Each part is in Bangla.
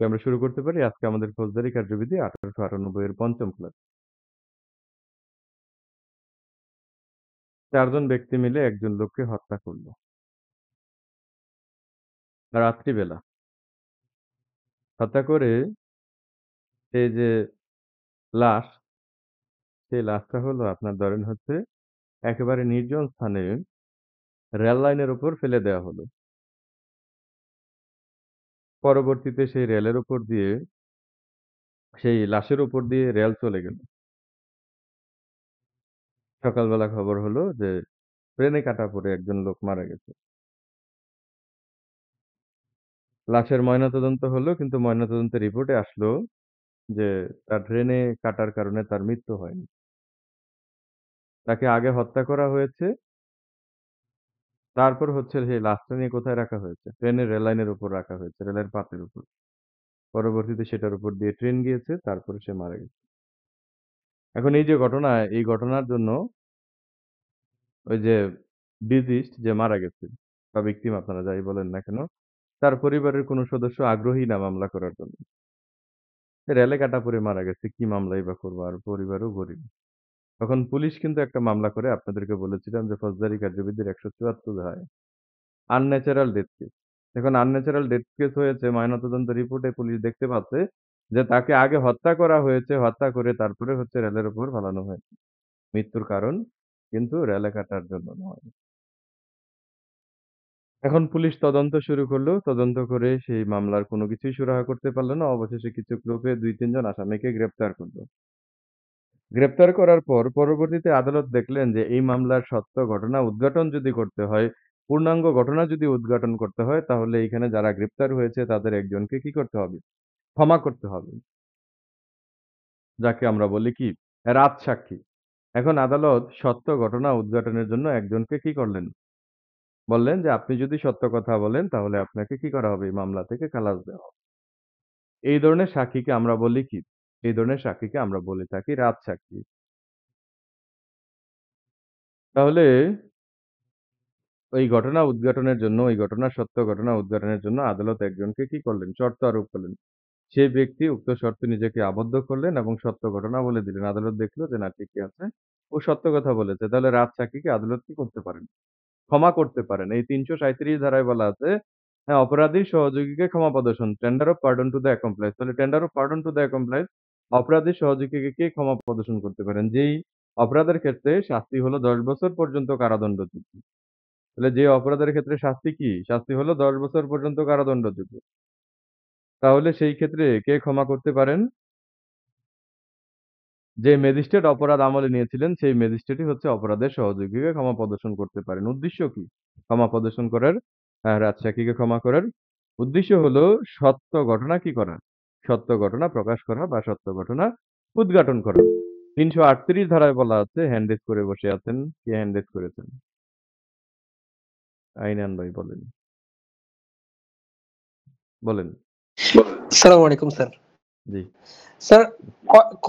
তো আমরা শুরু করতে পারি আজকে আমাদের ফৌজদারি কার্যবিধি ১৮৯৮ এর ৫ম ক্লাস। ৪ জন ব্যক্তি মিলে একজন লোককে হত্যা করল। রাত্রিবেলা। হত্যা করে সেই যে লাশ, সেই লাশটা হলো আপনার ধরেন হচ্ছে একেবারে নির্জন স্থানে রেল লাইনের উপর ফেলে দেওয়া হলো। পরবর্তীতে সেই রেলের উপর দিয়ে সেই লাশের উপর দিয়ে রেল চলে গেল। সকালবেলা খবর হলো যে ট্রেনে কাটা পড়ে একজন লোক মারা গেছে। লাশের ময়নাতদন্ত হলো কিন্তু ময়নাতদন্তের রিপোর্টে আসলো যে তার ট্রেনে কাটার কারণে তার মৃত্যু হয়নি। তাকে আগে হত্যা করা হয়েছে। তারপর হচ্ছে সেই লাশটা নিয়ে কোথায় রাখা হয়েছে? ট্রেনের রেল লাইনের উপর রাখা হয়েছে, রেলের পাতের উপর। পরবর্তীতে সেটার উপর দিয়ে ট্রেন গিয়েছে, তারপরে সে মারা গেছে। এখন এই যে ঘটনা, এই ঘটনার জন্য ওই যে ডিজিজড যে মারা গেছে বা ভিকটিম আপনারা যাই বলেন না কেন, তার পরিবারের কোনো সদস্য আগ্রহী না মামলা করার জন্য। রেলে কাটা পড়ে মারা গেছে, কি মামলাই বা করবো? আর পরিবারও গরিব। তখন পুলিশ কিন্তু একটা মামলা করে আপনাদেরকে বলেছিলাম যে ফৌজদারি কার্যবিধির ১৭৪ ধারায় আনন্যাচারাল ডেথ কেস। এখন আনন্যাচারাল ডেথ কেস হয়েছে ময়নাতদন্ত রিপোর্টে পুলিশ দেখতে পাচ্ছে যে তাকে আগে হত্যা করা হয়েছে, হত্যা করে তারপরে হচ্ছে রেলের উপর ফালানো হয়েছে। মৃত্যুর কারণ কিন্তু রেলে কাটার জন্য নয়। এখন পুলিশ তদন্ত শুরু করলো। তদন্ত করে সেই মামলার কোনো কিছুই সুরাহা করতে পারল না। অবশেষে কিছু ক্লুকে ২-৩ জন আসামিকে গ্রেপ্তার করল। গ্রেপ্তার করার পর পরবর্তীতে আদালত দেখলেন যে এই মামলার সত্য ঘটনা উদ্ঘাটন যদি করতে হয়, পূর্ণাঙ্গ ঘটনা যদি উদ্ঘাটন করতে হয় তাহলে এইখানে যারা গ্রেপ্তার হয়েছে তাদের একজনকে কি করতে হবে? ক্ষমা করতে হবে। যাকে আমরা বলি কি? রাজসাক্ষী। এখন আদালত সত্য ঘটনা উদ্ঘাটনের জন্য একজনকে কি করলেন? বললেন যে আপনি যদি সত্য কথা বলেন তাহলে আপনাকে কি করা হবে? এই মামলা থেকে খালাস দেওয়া হবে। এই ধরনের সাক্ষীকে আমরা বলি কি? এই ধরনের সাক্ষীকে আমরা বলে থাকি রাজসাক্ষী। তাহলে ওই ঘটনা উদ্ঘাটনের জন্য, ওই ঘটনার সত্য ঘটনা উদ্ঘাটনের জন্য আদালত একজনকে কি করলেন? শর্ত আরোপ করলেন। সেই ব্যক্তি উক্ত শর্তে নিজেকে আবদ্ধ করলেন এবং সত্য ঘটনা বলে দিলেন। আদালত দেখল যে না ঠিকই আছে। ও সত্য কথা বলেছে। তাহলে রাজসাক্ষীকে আদালত কি করতে পারেন? ক্ষমা করতে পারেন। এই ৩৩৭ ধারায় বলা আছে, হ্যাঁ, অপরাধীর সহযোগীকে ক্ষমা প্রদর্শন। Tender of pardon to the accomplice. তাহলে tender of pardon to the accomplice অপরাধীর সহযোগীকে কে ক্ষমা প্রদর্শন করতে পারেন? যেই অপরাধের ক্ষেত্রে শাস্তি হলো ১০ বছর পর্যন্ত কারাদণ্ডযোগ্য। তাহলে যে অপরাধের ক্ষেত্রে শাস্তি কি? শাস্তি হলো ১০ বছর পর্যন্ত কারাদণ্ডযোগ্য। তাহলে সেই ক্ষেত্রে কে ক্ষমা করতে পারেন? যে ম্যাজিস্ট্রেট অপরাধ আমলে নিয়েছিলেন, সেই ম্যাজিস্ট্রেটই হচ্ছে অপরাধের সহযোগীকে ক্ষমা প্রদর্শন করতে পারেন। উদ্দেশ্য কি? ক্ষমা প্রদর্শন করার, রাজসাক্ষীকে ক্ষমা করার উদ্দেশ্য হলো সত্য ঘটনা কি করা? সত্য ঘটনা প্রকাশ করা বা সত্য ঘটনা উদ্ঘাটন করা। ৩৩৮ ধারায় বলা আছে হ্যান্ড রেইজ করে বসে আছেন। কে হ্যান্ড রেইজ করেছেন? আইনান ভাই বলেন। বলেন। আসসালামু আলাইকুম স্যার। জি। স্যার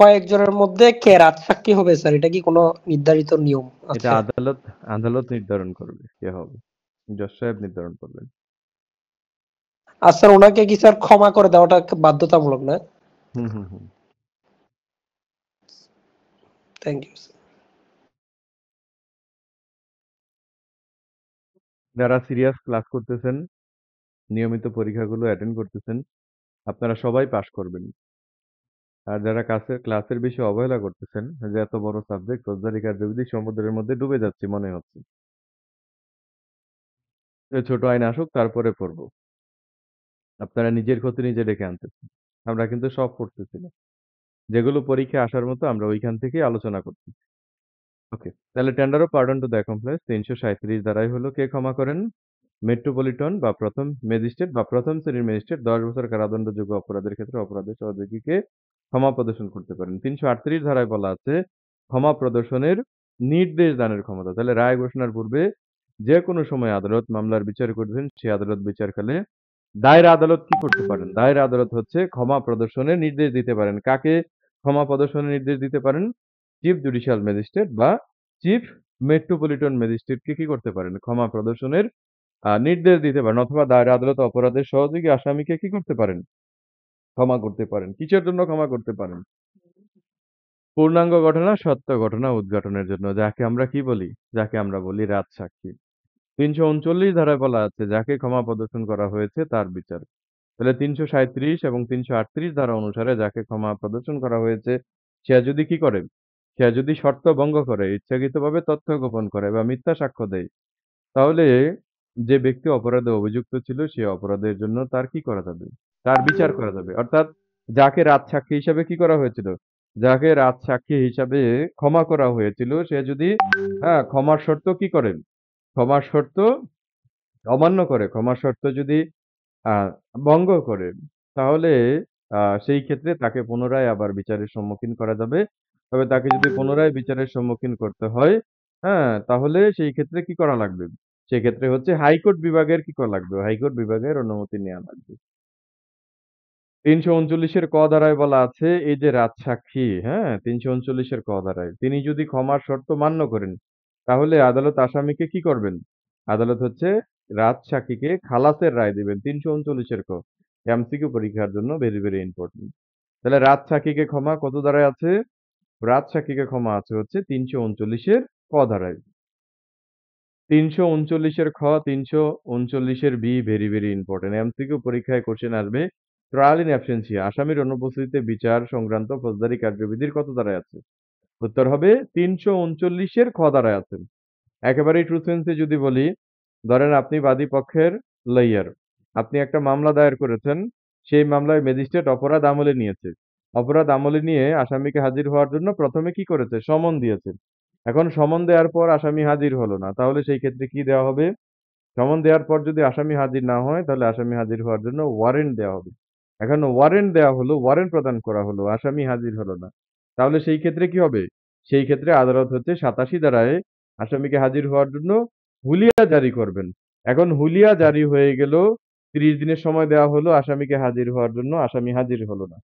কয়েকজনের মধ্যে কে রাজসাক্ষী হবে স্যার? এটা কি কোনো নির্ধারিত নিয়ম এটা আছে? আদালত নির্ধারণ করবে কে হবে। জজ সাহেব নির্ধারণ করবেন। আর স্যার ওনাকে কি স্যার ক্ষমা করে দেওয়াটা বাধ্যতামূলক না? হুম, হুম, হুম। Thank you sir. যারা সিরিয়াস ক্লাস করতেছেন, নিয়মিত পরীক্ষাগুলো অ্যাটেন্ড করতেছেন, আপনারা সবাই পাস করবেন। আর যারা ক্লাসের বেশি অবহেলা করতেছেন, যে এত বড় সাবজেক্ট ফৌজদারি কার্যবিধি সমুদ্রের মধ্যে ডুবে যাচ্ছি মনে হচ্ছে। ছোট আইন আসুক তারপরে পড়বো। আপনারা নিজের ক্ষতি নিজে ডেকে আনতেছেন। আমরা কিন্তু সব পড়তেছি না। যেগুলো পরীক্ষায় আসার মতো আমরা ওইখান থেকেই আলোচনা করতেছি। ওকে। তাহলে tender of pardon to the accomplice ৩৩৭ ধারায় হলো কে ক্ষমা করেন? মেট্রোপলিটন বা প্রথম ম্যাজিস্ট্রেট বা প্রথম শ্রেণীর ম্যাজিস্ট্রেট ১০ বছর কারাদণ্ডযোগ্য অপরাধের ক্ষেত্রে অপরাধের সহযোগীকে ক্ষমা প্রদর্শন করতে পারেন। ৩৩৮ ধারায় বলা আছে ক্ষমা প্রদর্শনের নির্দেশ দানের ক্ষমতা। তাহলে রায় ঘোষণার পূর্বে যে কোনো সময় আদালত মামলার বিচার করবেন, সেই আদালত বিচারকালে দায়রা আদালত কি করতে পারেন? দায়রা আদালত হচ্ছে ক্ষমা প্রদর্শনের নির্দেশ দিতে পারেন। কাকে ক্ষমা প্রদর্শনের নির্দেশ দিতে পারেন? চিফ জুডিশিয়াল ম্যাজিস্ট্রেট বা চিফ মেট্রোপলিটন ম্যাজিস্ট্রেটকে কি করতে পারেন? ক্ষমা প্রদর্শনের নির্দেশ দিতে পারেন অথবা দায়রা আদালত অপরাধের সহযোগী আসামিকে কি করতে পারেন? ক্ষমা করতে পারেন। কিসের জন্য ক্ষমা করতে পারেন? পূর্ণাঙ্গ ঘটনা, সত্য ঘটনা উদ্ঘাটনের জন্য। যাকে আমরা কি বলি? যাকে আমরা বলি রাজসাক্ষী। ৩৩৯ ধারায় বলা আছে যাকে ক্ষমা প্রদর্শন করা হয়েছে তার বিচার। তাহলে ৩৩৭ এবং ৩৩৮ ধারা অনুসারে যাকে ক্ষমা প্রদর্শন করা হয়েছে সে যদি কি করে? সে যদি শর্ত ভঙ্গ করে, ইচ্ছাকৃতভাবে তথ্য গোপন করে বা মিথ্যা সাক্ষ্য দেয়, তাহলে যে ব্যক্তি অপরাধে অভিযুক্ত ছিল সে অপরাধের জন্য তার কি করা যাবে? তার বিচার করা যাবে। অর্থাৎ যাকে রাজসাক্ষী হিসাবে কি করা হয়েছিল? যাকে রাজসাক্ষী হিসাবে ক্ষমা করা হয়েছিল সে যদি ক্ষমার শর্ত কি করেন? ক্ষমার শর্ত অমান্য করে, ক্ষমার শর্ত যদি আ ভঙ্গ করে, তাহলে সেই ক্ষেত্রে তাকে পুনরায় আবার বিচারের সম্মুখীন করা যাবে। তবে তাকে যদি পুনরায় বিচারের সম্মুখীন করতে হয়, তাহলে সেই ক্ষেত্রে কি করা লাগবে? সেক্ষেত্রে হচ্ছে হাইকোর্ট বিভাগের কি করা লাগবে? হাইকোর্ট বিভাগের অনুমতি নেয়া লাগবে। ৩৩৯ এর ক ধারায় বলা আছে এই যে রাজসাক্ষী, ৩৩৯ এর ক ধারায় তিনি যদি ক্ষমার শর্ত মান্য করেন, তাহলে আদালত আসামিকে কি করবেন? আদালত হচ্ছে রাজসাক্ষীকে খালাসের রায় দিবেন। ৩৩৯ এর ক। এমসিকিউ পরীক্ষার জন্য ভেরি, ভেরি ইম্পোর্টেন্ট। তাহলে রাজসাক্ষীকে ক্ষমা কত ধারায় আছে? রাজসাক্ষীকে ক্ষমা আছে হচ্ছে ৩৩৯ এর ক ধারায়। ৩৩৯ এর খ, ৩৩৯ এর be very, very important. MCQ পরীক্ষায় কোশ্চেন আসবে। ট্রায়াল ইন অ্যাবসেন্সিয়া আসামির অনুপস্থিতিতে বিচার সংক্রান্ত ফৌজদারি কার্যবিধির কত ধারায় আছে? উত্তর হবে ৩৩৯ এর খ ধারায় আছে। একেবারেই ট্রু সেন্সে যদি বলি, ধরেন আপনি বাদী পক্ষের লইয়ার। আপনি একটা মামলা দায়ের করেছেন। সেই মামলায় ম্যাজিস্ট্রেট অপরাধ আমলে নিয়েছে। অপরাধ আমলে নিয়ে আসামিকে হাজির হওয়ার জন্য ১ম এ কি করেছে? সমন দিয়েছে। এখন সমন দেওয়ার পর আসামি হাজির হলো না। তাহলে সেই ক্ষেত্রে কি দেওয়া হবে? সমন দেওয়ার পর যদি আসামি হাজির না হয়, তাহলে আসামি হাজির হওয়ার জন্য ওয়ারেন্ট দেওয়া হবে। এখন ওয়ারেন্ট দেওয়া হলো, ওয়ারেন্ট প্রদান করা হলো, আসামি হাজির হলো না। তাহলে সেই ক্ষেত্রে কি হবে? সেই ক্ষেত্রে আদালত হচ্ছে ৮৭ ধারায় আসামিকে হাজির হওয়ার জন্য হুলিয়া জারি করবেন। এখন হুলিয়া জারি হয়ে গেল, ৩০ দিনের সময় দেওয়া হলো আসামিকে হাজির হওয়ার জন্য, আসামি হাজির হলো না।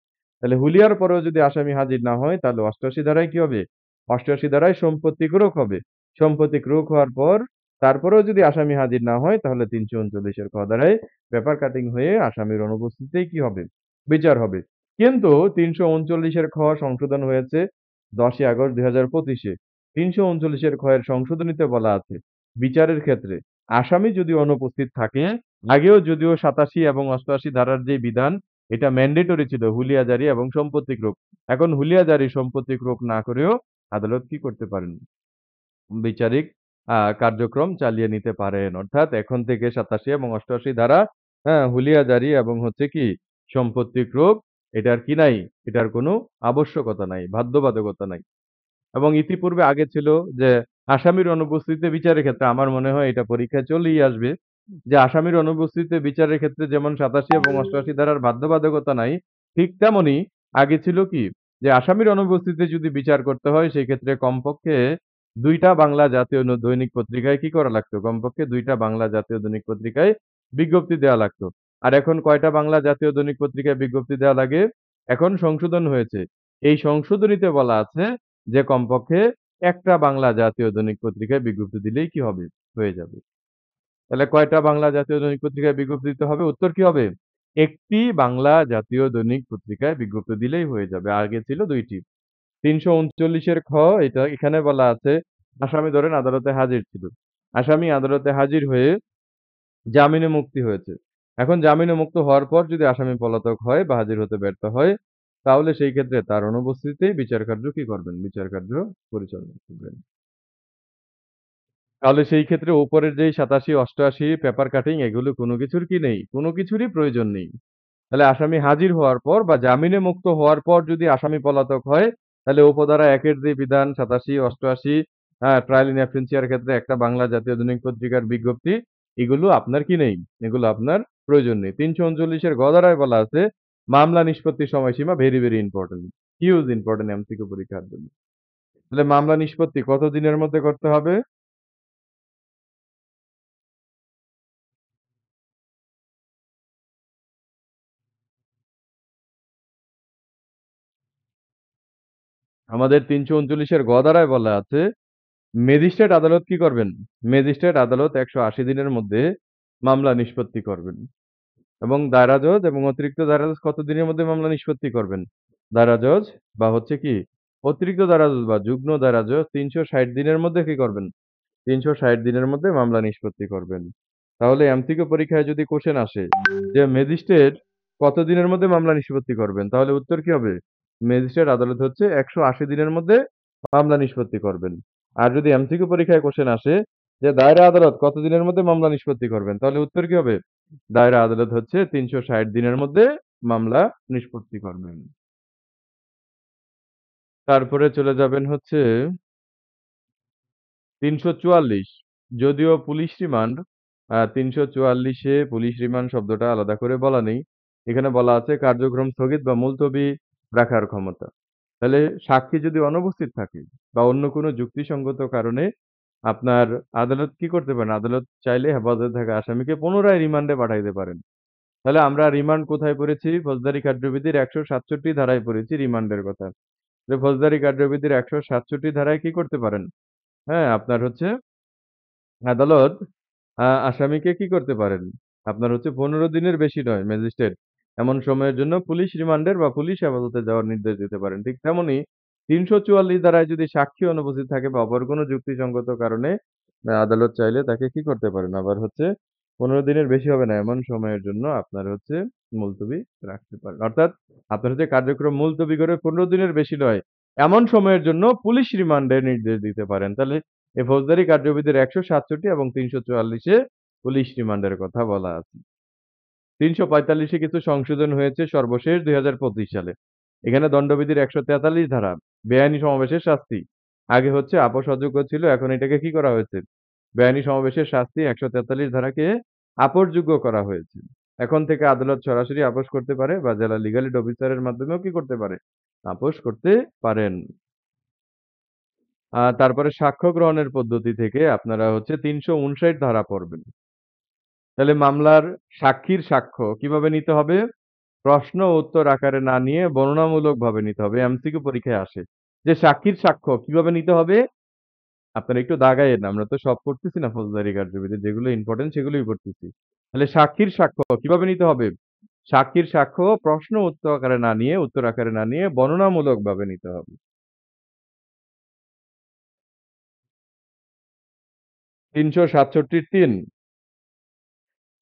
তাহলে হুলিয়ার পরেও যদি আসামি হাজির না হয়, তাহলে ৮৮ ধারায় কি হবে? ৮৮ ধারায় সম্পত্তি ক্রোক হবে। সম্পত্তি ক্রোক হওয়ার পর তারপরেও যদি আসামি হাজির না হয় তাহলে ৩৩৯ এর ক ধারায় পেপার কাটিং হয়ে আসামির অনুপস্থিতিতেই কি হবে? বিচার হবে। কিন্তু ৩৩৯ এর খ সংশোধন হয়েছে ১০ই আগস্ট ২০২৫ এ। ৩৩৯ এর খ এর সংশোধনীতে বলা আছে, বিচারের ক্ষেত্রে আসামি যদি অনুপস্থিত থাকে, আগেও যদিও ৮৭ এবং ৮৮ ধারার যে বিধান এটা ম্যান্ডেটরি ছিল হুলিয়া জারি এবং সম্পত্তি ক্রোক। এখন হুলিয়া জারি, সম্পত্তি ক্রোক না করেও আদালত কি করতে পারেন? বিচারিক কার্যক্রম চালিয়ে নিতে পারেন। অর্থাৎ এখন থেকে ৮৭ এবং ৮৮ ধারা, হুলিয়া জারি এবং হচ্ছে কি সম্পত্তি ক্রোক এটার কি নাই? এটার কোনো আবশ্যকতা নাই, বাধ্যবাধকতা নাই। এবং ইতিপূর্বে আগে ছিল যে আসামির অনুপস্থিতিতে বিচারের ক্ষেত্রে আমার মনে হয় এটা পরীক্ষায় চলেই আসবে। যে আসামির অনুপস্থিতিতে বিচারের ক্ষেত্রে যেমন ৮৭ এবং ৮৮ ধারার বাধ্যবাধকতা নাই, ঠিক তেমনি আগে ছিল কি? যে আসামির অনুপস্থিতিতে যদি বিচার করতে হয় সেক্ষেত্রে কমপক্ষে ২ টা বাংলা জাতীয় দৈনিক পত্রিকায় কি করা লাগতো? কমপক্ষে ২ টা বাংলা জাতীয় দৈনিক পত্রিকায় বিজ্ঞপ্তি দেওয়া লাগতো। আর এখন কয়টা বাংলা জাতীয় দৈনিক পত্রিকায় বিজ্ঞপ্তি দেওয়া লাগে? এখন সংশোধন হয়েছে। এই সংশোধনীতে বলা আছে যে কমপক্ষে একটা বাংলা জাতীয় দৈনিক পত্রিকায় বিজ্ঞপ্তি দিলেই কি হবে? হয়ে যাবে। তাহলে কয়টা বাংলা জাতীয় দৈনিক পত্রিকায় বিজ্ঞপ্তি দিতে হবে? উত্তর কি হবে? একটি বাংলা জাতীয় দৈনিক পত্রিকায় বিজ্ঞপ্তি দিলেই হয়ে যাবে। আগে ছিল ২ টি। ৩৩৯ এর খ এটা এখানে বলা আছে, আসামি ধরেন আদালতে হাজির ছিল। আসামি আদালতে হাজির হয়ে জামিনে মুক্তি হয়েছে। এখন জামিনে মুক্ত হওয়ার পর যদি আসামি পলাতক হয় বা হাজির হতে ব্যর্থ হয়, তাহলে সেই ক্ষেত্রে তার অনুপস্থিতিতেই বিচার কার্য কি করবেন? বিচার কার্য পরিচালনা করবেন। তাহলে সেই ক্ষেত্রে উপরের যেই ৮৭, ৮৮ পেপার কাটিং এগুলো কোনো কিছুর কি নেই? কোনো কিছুরই প্রয়োজন নেই। তাহলে আসামি হাজির হওয়ার পর বা জামিনে মুক্ত হওয়ার পর যদি আসামি পলাতক হয়, তাহলে উপধারা ১ এর যে বিধান ৮৭, ৮৮, ট্রায়াল ইন অ্যাবসেন্সিয়ার ক্ষেত্রে একটা বাংলা জাতীয় দৈনিক পত্রিকার বিজ্ঞপ্তি, এগুলো আপনার কি নেই? এগুলো আপনার প্রয়োজন নেই। ৩৩৯ এর গ ধারায় বলা আছে, মামলা নিষ্পত্তির সময়সীমা very, very important. Huge important MCQ পরীক্ষার জন্য। তাহলে মামলা নিষ্পত্তি কত দিনের মধ্যে করতে হবে? আমাদের ৩৩৯ এর গ ধারায় বলা আছে, ম্যাজিস্ট্রেট আদালত কি করবেন? ম্যাজিস্ট্রেট আদালত ১৮০ দিনের মধ্যে মামলা নিষ্পত্তি করবেন। এবং দায়রা জজ এবং অতিরিক্ত দায়রা জজ কত দিনের মধ্যে মামলা নিষ্পত্তি করবেন? দায়রা জজ বা হচ্ছে কি অতিরিক্ত দায়রা জজ বা যুগ্ম দায়রা জজ ৩৬০ দিনের মধ্যে কি করবেন? ৩৬০ দিনের মধ্যে মামলা নিষ্পত্তি করবেন। তাহলে এমসিকিউ পরীক্ষায় যদি কোশ্চেন আসে যে ম্যাজিস্ট্রেট কত দিনের মধ্যে মামলা নিষ্পত্তি করবেন? তাহলে উত্তর কি হবে? ম্যাজিস্ট্রেট আদালত হচ্ছে ১৮০ দিনের মধ্যে মামলা নিষ্পত্তি করবেন। আর যদি এমসিকিউ পরীক্ষায় কোশ্চেন আসে যে দায়রা আদালত কত দিনের মধ্যে মামলা নিষ্পত্তি করবেন? তাহলে উত্তর কি হবে? দায়রা আদালত হচ্ছে ৩৬০ দিনের মধ্যে মামলা নিষ্পত্তি করবেন। তারপরে চলে যাবেন হচ্ছে ৩৪৪ যদিও পুলিশ রিমান্ড ৩৪৪ এ পুলিশ রিমান্ড শব্দটা আলাদা করে বলা নেই। এখানে বলা আছে কার্যক্রম স্থগিত বা মুলতবি রাখার ক্ষমতা। তাহলে সাক্ষী যদি অনুপস্থিত থাকে বা অন্য কোনো যুক্তিসঙ্গত কারণে আপনার আদালত কি করতে পারেন? আদালত চাইলে হেফাজতে থাকা আসামিকে পুনরায় রিমান্ডে পাঠাইতে পারেন। তাহলে আমরা রিমান্ড কোথায় পড়েছি? ফৌজদারি কার্যবিধির ১৬৭ ধারায় পড়েছি রিমান্ডের কথা। যে ফৌজদারি কার্যবিধির ১৬৭ ধারায় কি করতে পারেন? হ্যাঁ, আপনার হচ্ছে আদালত আসামিকে কি করতে পারেন? আপনার হচ্ছে ১৫ দিনের বেশি নয় ম্যাজিস্ট্রেট এমন সময়ের জন্য পুলিশ রিমান্ডের বা পুলিশ হেফাজতে যাওয়ার নির্দেশ দিতে পারেন। ঠিক তেমনি ৩৪৪ ধারায় যদি সাক্ষী অনুপস্থিত থাকে বা অপর কোনো যুক্তিসঙ্গত কারণে আদালত চাইলে তাকে কি করতে পারেন? আবার হচ্ছে ১৫ দিনের বেশি হবে না এমন সময়ের জন্য আপনার হচ্ছে মুলতবি রাখতে পারেন। অর্থাৎ আপনার হচ্ছে কার্যক্রম মুলতবি করে ১৫ দিনের বেশি নয় এমন সময়ের জন্য পুলিশ রিমান্ডের নির্দেশ দিতে পারেন। তাহলে এই ফৌজদারি কার্যবিধির ১৬৭ এবং ৩৪৪ এ পুলিশ রিমান্ডের কথা বলা আছে। ৩৪৫ এ কিছু সংশোধন হয়েছে সর্বশেষ ২০২৫ সালে। এখানে দণ্ডবিধির ১৪৩ ধারা বেআইনি সমাবেশের শাস্তি। আগে হচ্ছে আপস অযোগ্য ছিল, এখন এটাকে কি করা হয়েছে? বেআইনি সমাবেশের শাস্তি ১৪৩ ধারাকে আপসযোগ্য করা হয়েছে। এখন থেকে আদালত সরাসরি আপস করতে পারে বা জেলা লিগ্যাল এইড অফিসারের মাধ্যমেও কি করতে পারে? আপস করতে পারেন। তারপরে সাক্ষ্য গ্রহণের পদ্ধতি থেকে আপনারা হচ্ছে ৩৫৯ ধারা পড়বেন। তাহলে মামলার সাক্ষীর সাক্ষ্য কিভাবে নিতে হবে? প্রশ্ন ও উত্তর আকারে না নিয়ে বর্ণনামূলকভাবে নিতে হবে। এমসিকিউ পরীক্ষায় আসে। যে সাক্ষীর সাক্ষ্য কিভাবে নিতে হবে? আপনারা একটু দাগায়েন। আমরা তো সব পড়তেছি না ফৌজদারি কার্যবিধি। যেগুলো ইম্পোর্টেন্ট সেগুলোই পড়তেছি। তাহলে সাক্ষীর সাক্ষ্য কিভাবে নিতে হবে? সাক্ষীর সাক্ষ্য প্রশ্ন উত্তর আকারে না নিয়ে উত্তর আকারে না নিয়ে বর্ণনামূলকভাবে নিতে হবে। ৩৬৭ ৩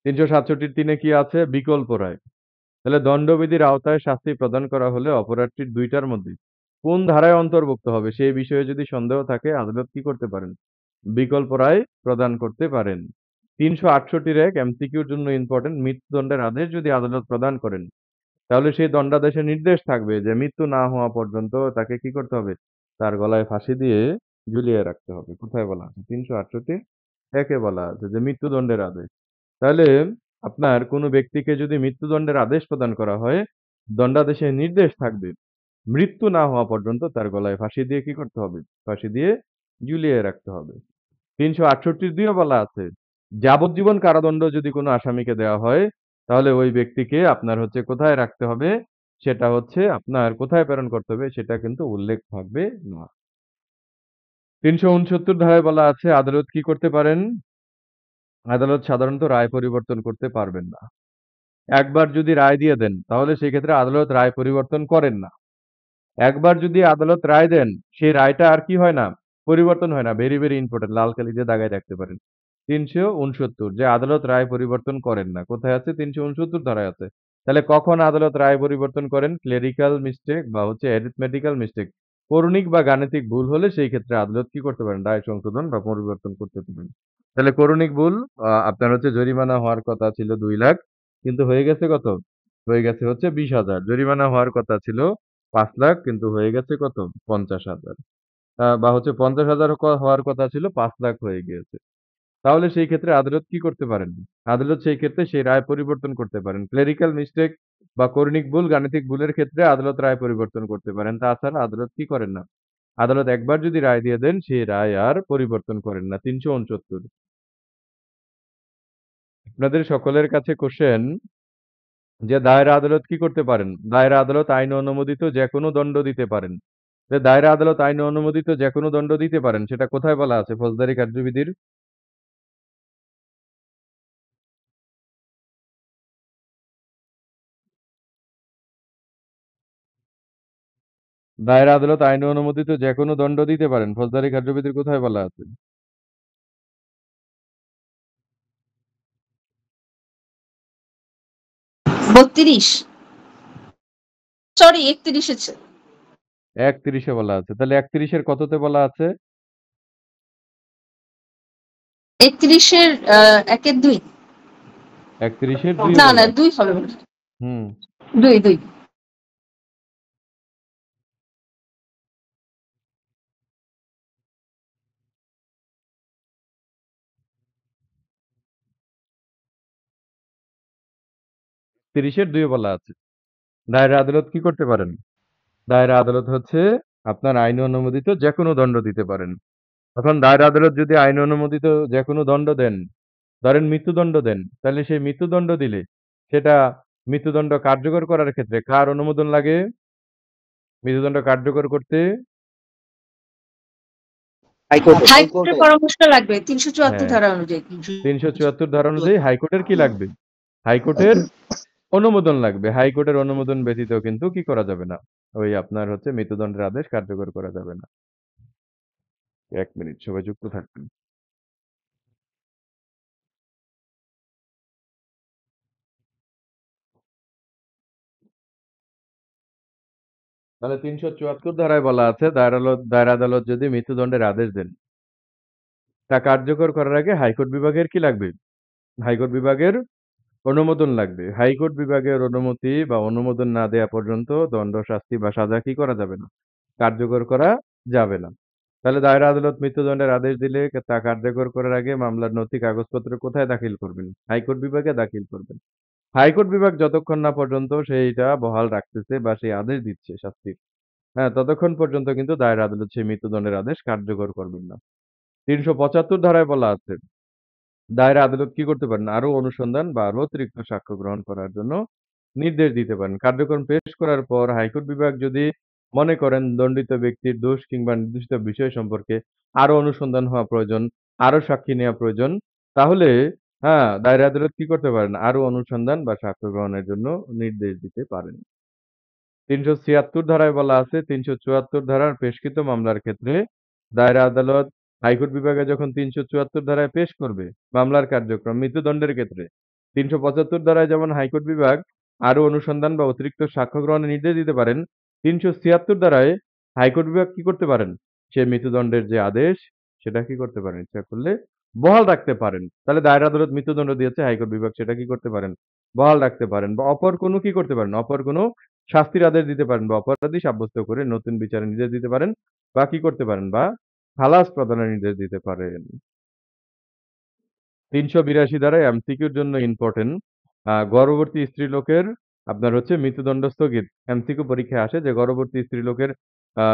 ৩৬৭ কি আছে? বিকল্প রায়। তাহলে দণ্ডবিধির আওতায় শাস্তি প্রদান করা হলে অপরাধটির ২ টার মধ্যে কোন ধারায় অন্তর্ভুক্ত হবে সেই বিষয়ে যদি সন্দেহ থাকে আদালত কি করতে পারেন? বিকল্প রায় প্রদান করতে পারেন। ৩৬৮ এক এমসিকিউর জন্য ইম্পোর্টেন্ট মৃত্যুদণ্ডের আদেশ যদি আদালত প্রদান করেন তাহলে সেই দণ্ডাদেশে নির্দেশ থাকবে যে মৃত্যু না হওয়া পর্যন্ত তাকে কি করতে হবে? তার গলায় ফাঁসি দিয়ে ঝুলিয়ে রাখতে হবে। কোথায় বলা আছে? ৩৬৮ একে বলা আছে যে মৃত্যুদণ্ডের আদেশ। তাহলে আপনার কোনো ব্যক্তিকে যদি মৃত্যুদণ্ডের আদেশ প্রদান করা হয়, দণ্ডাদেশে নির্দেশ থাকবে মৃত্যু না হওয়া পর্যন্ত তার গলায় ফাঁসি দিয়ে কি করতে হবে? ফাঁসি দিয়ে ঝুলিয়ে রাখতে হবে। ৩৬৮ ও বলা আছে যাবজ্জীবন কারাদণ্ড যদি কোনো আসামিকে দেওয়া হয়, তাহলে ওই ব্যক্তিকে আপনার হচ্ছে কোথায় রাখতে হবে? সেটা হচ্ছে আপনার কোথায় প্রেরণ করতে হবে সেটা কিন্তু উল্লেখ থাকবে না। ৩৬৯ ধারায় বলা আছে আদালত কি করতে পারেন? আদালত সাধারণত রায় পরিবর্তন করতে পারবেন না। একবার যদি রায় দিয়ে দেন, তাহলে সেক্ষেত্রে আদালত রায় পরিবর্তন করেন না। একবার যদি আদালত রায় দেন, সেই রায়টা আর কি হয় না? পরিবর্তন হয় না। ভেরি, ভেরি ইম্পোর্টেন্ট লাল কালি দিয়ে দাগায় রাখতে পারেন। ৩৬৯ যে আদালত রায় পরিবর্তন করেন না। কোথায় আছে? ৩৬৯ ধারায় আছে। তাহলে কখন আদালত রায় পরিবর্তন করেন? ক্লেরিক্যাল মিস্টেক বা হচ্ছে অ্যারিথমেটিক্যাল মিস্টেক। কৌণিক বা গাণিতিক ভুল হলে সেই ক্ষেত্রে আদালত কি করতে পারেন? রায় সংশোধন বা পরিবর্তন করতে পারেন। তাহলে কৌণিক ভুল আপনার হচ্ছে জরিমানা হওয়ার কথা ছিল ২ লাখ কিন্তু হয়ে গেছে কত? হয়ে গেছে হচ্ছে ২০,০০০। জরিমানা হওয়ার কথা ছিল ৫ লাখ কিন্তু হয়ে গেছে কত? ৫০,০০০। বা হচ্ছে ৫০,০০০ হওয়ার কথা ছিল ৫ লাখ হয়ে গিয়েছে। তাহলে সেই ক্ষেত্রে আদালত কি করতে পারেন? আদালত সেই ক্ষেত্রে সেই রায় পরিবর্তন করতে পারেন। ক্লেরিক্যাল মিস্টেক বা কৌণিক ভুল, গাণিতিক ভুলের ক্ষেত্রে আদালত রায় পরিবর্তন করতে পারেন। তাছাড়া আদালত কি করেন না? আদালত একবার যদি রায় দিয়ে দেন, সেই রায় আর পরিবর্তন করেন না। ৩৬৯ আপনাদের সকলের কাছে কোশ্চেন যে দায়রা আদালত কি করতে পারেন? দায়রা আদালত আইন অনুমোদিত যেকোনো দণ্ড দিতে পারেন। যে দায়রা আদালত আইন অনুমোদিত যেকোনো দণ্ড দিতে পারেন সেটা কোথায় বলা আছে? ফৌজদারি কার্যবিধির দায়রা আদালত আইনে অনুমোদিত যেকোনো দণ্ড দিতে পারেন। ফৌজদারি কার্যবিধির কোথায় বলা আছে? 32 সরি 31 আছে। 31 এ বলা আছে। তাহলে 31 এর কততে বলা আছে? 31 এর 1 এর 2 31 এর 2 এ না বলা না আছে। 2 হবে মনে হয়। হুম। 2 30 এর 2 এ বলা আছে। দায়রা আদালত কি করতে পারেন? দায়রা আদালত হচ্ছে আপনার আইন অনুমোদিত যেকোনো দণ্ড দিতে পারেন। এখন দায়রা আদালত যদি আইন অনুমোদিত যেকোনো দণ্ড দেন, ধরেন মৃত্যুদণ্ড দেন, তাহলে সেই মৃত্যুদণ্ড দিলে সেটা মৃত্যুদণ্ড কার্যকর করার ক্ষেত্রে কার অনুমোদন লাগে? মৃত্যুদণ্ড কার্যকর করতে হাইকোর্টের পরামর্শ লাগবে 374 হ্যাঁ, ধারা অনুযায়ী। ৩৭৪ ধারা অনুযায়ী হাইকোর্টের কি লাগবে? হাইকোর্টের অনুমোদন লাগবে। হাইকোর্টের অনুমোদন ব্যতীত কিন্তু কি করা যাবে না? ওই আপনার হচ্ছে মৃত্যুদণ্ডের আদেশ কার্যকর করা যাবে না। ১ মিনিট সবাই যুক্ত থাকবেন। তাহলে ৩৭৪ ধারায় বলা আছে দায়রা আদালত যদি মৃত্যুদণ্ডের আদেশ দেন, তা কার্যকর করার আগে হাইকোর্ট বিভাগের কি লাগবে? হাইকোর্ট বিভাগের অনুমোদন লাগবে। হাইকোর্ট বিভাগের অনুমতি বা অনুমোদন না দেয়া পর্যন্ত দণ্ড, শাস্তি বা সাজা কি করা যাবে না? কার্যকর করা যাবে না। তাহলে দায়রা আদালত মৃত্যুদণ্ডের আদেশ দিলে তা কার্যকর করার আগে মামলার নথি কাগজপত্র কোথায় দাখিল করবেন? হাইকোর্ট বিভাগে দাখিল করবেন। হাইকোর্ট বিভাগ যতক্ষণ না পর্যন্ত সেইটা বহাল রাখতেছে বা সেই আদেশ দিচ্ছে শাস্তির, হ্যাঁ, ততক্ষণ পর্যন্ত কিন্তু দায়রা আদালত সেই মৃত্যুদণ্ডের আদেশ কার্যকর করবেন না। ৩৭৫ ধারায় বলা আছে দায়রা আদালত কি করতে পারেন? আরো অনুসন্ধান বা আরো অতিরিক্ত সাক্ষ্য গ্রহণ করার জন্য নির্দেশ দিতে পারেন। কার্যক্রম পেশ করার পর হাইকোর্ট বিভাগ যদি মনে করেন দণ্ডিত ব্যক্তির দোষ কিংবা নির্দিষ্ট বিষয় সম্পর্কে আরো অনুসন্ধান হওয়া প্রয়োজন, আরো সাক্ষী নেওয়া প্রয়োজন, তাহলে হ্যাঁ, দায়রা আদালত কি করতে পারেন? আরো অনুসন্ধান বা সাক্ষ্য গ্রহণের জন্য নির্দেশ দিতে পারেন। ৩৭৬ ধারায় বলা আছে ৩৭৪ ধারার পেশকৃত মামলার ক্ষেত্রে দায়রা আদালত হাইকোর্ট বিভাগে যখন ৩৭৪ ধারায় পেশ করবে মামলার কার্যক্রম মৃত্যুদণ্ডের ক্ষেত্রে ৩৭৫ ধারায় যেমন হাইকোর্ট বিভাগ আরো অনুসন্ধান বা অতিরিক্ত সাক্ষ্য গ্রহণের নির্দেশ দিতে পারেন, ৩৭৬ ধারায় হাইকোর্ট বিভাগ কি করতে পারেন? সে মৃত্যুদণ্ডের যে আদেশ সেটা কি করতে পারেন? ইচ্ছা করলে বহাল রাখতে পারেন। তাহলে দায়রা আদালত মৃত্যুদণ্ড দিয়েছে হাইকোর্ট বিভাগ সেটা কি করতে পারেন? বহাল রাখতে পারেন বা অপর কোনো কি করতে পারেন? অপর কোনো শাস্তির আদেশ দিতে পারেন বা অপরাধী সাব্যস্ত করে নতুন বিচারের নির্দেশ দিতে পারেন বা কি করতে পারেন? বা খালাস প্রদানের নির্দেশ দিতে পারেন। ৩৮২ ধারায় এমসিকিউর জন্য ইম্পোর্টেন্ট গর্ভবতী স্ত্রীলোকের আপনার হচ্ছে মৃত্যুদণ্ড স্থগিত। এমসিকিউ পরীক্ষায় আসে যে গর্ভবতী স্ত্রীলোকের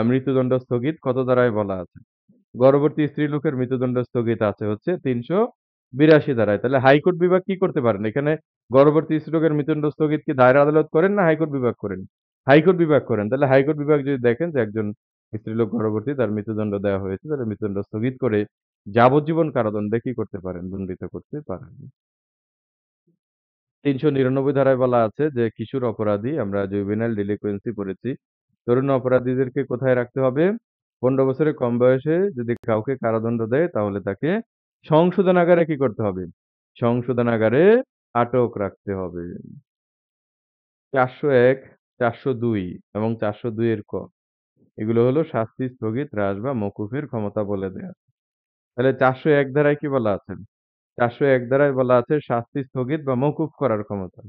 মৃত্যুদণ্ড স্থগিত কত ধারায় বলা আছে? গর্ভবতী স্ত্রীলোকের মৃত্যুদণ্ড স্থগিত আছে হচ্ছে ৩৮২ ধারায়। তাহলে হাইকোর্ট বিভাগ কি করতে পারেন? এখানে গর্ভবতী স্ত্রীলোকের মৃত্যুদণ্ড স্থগিত কি দায়রা আদালত করেন না হাইকোর্ট বিভাগ করেন? হাইকোর্ট বিভাগ করেন। তাহলে হাইকোর্ট বিভাগ যদি দেখেন যে একজন স্ত্রীলোক গর্ভবতী তার মৃত্যুদণ্ড দেওয়া হয়েছে, তাহলে মৃত্যুদণ্ড স্থগিত করে যাবজ্জীবন কারাদণ্ডে কি করতে পারেন? দণ্ডিত করতে পারেন। ৩৯৯ ধারায় বলা আছে যে কিশোর অপরাধী আমরা জুভেনাইল ডেলিকুয়েন্সি পড়েছি। তরুণ অপরাধীদেরকে কোথায় রাখতে হবে? ১৫ বছরের কম বয়সে যদি কাউকে কারাদণ্ড দেয় তাহলে তাকে সংশোধনাগারে কি করতে হবে? সংশোধনাগারে আটক রাখতে হবে। ৪০১, ৪০২ এবং ৪০২ এর ক এগুলো হলো শাস্তি স্থগিত, হ্রাস বা মওকুফের ক্ষমতা বলে দেয়া। তাহলে ৪০১ ধারায় কি বলা আছে? ৪০১ ধারায় বলা আছে শাস্তি স্থগিত বা মওকুফ করার ক্ষমতা।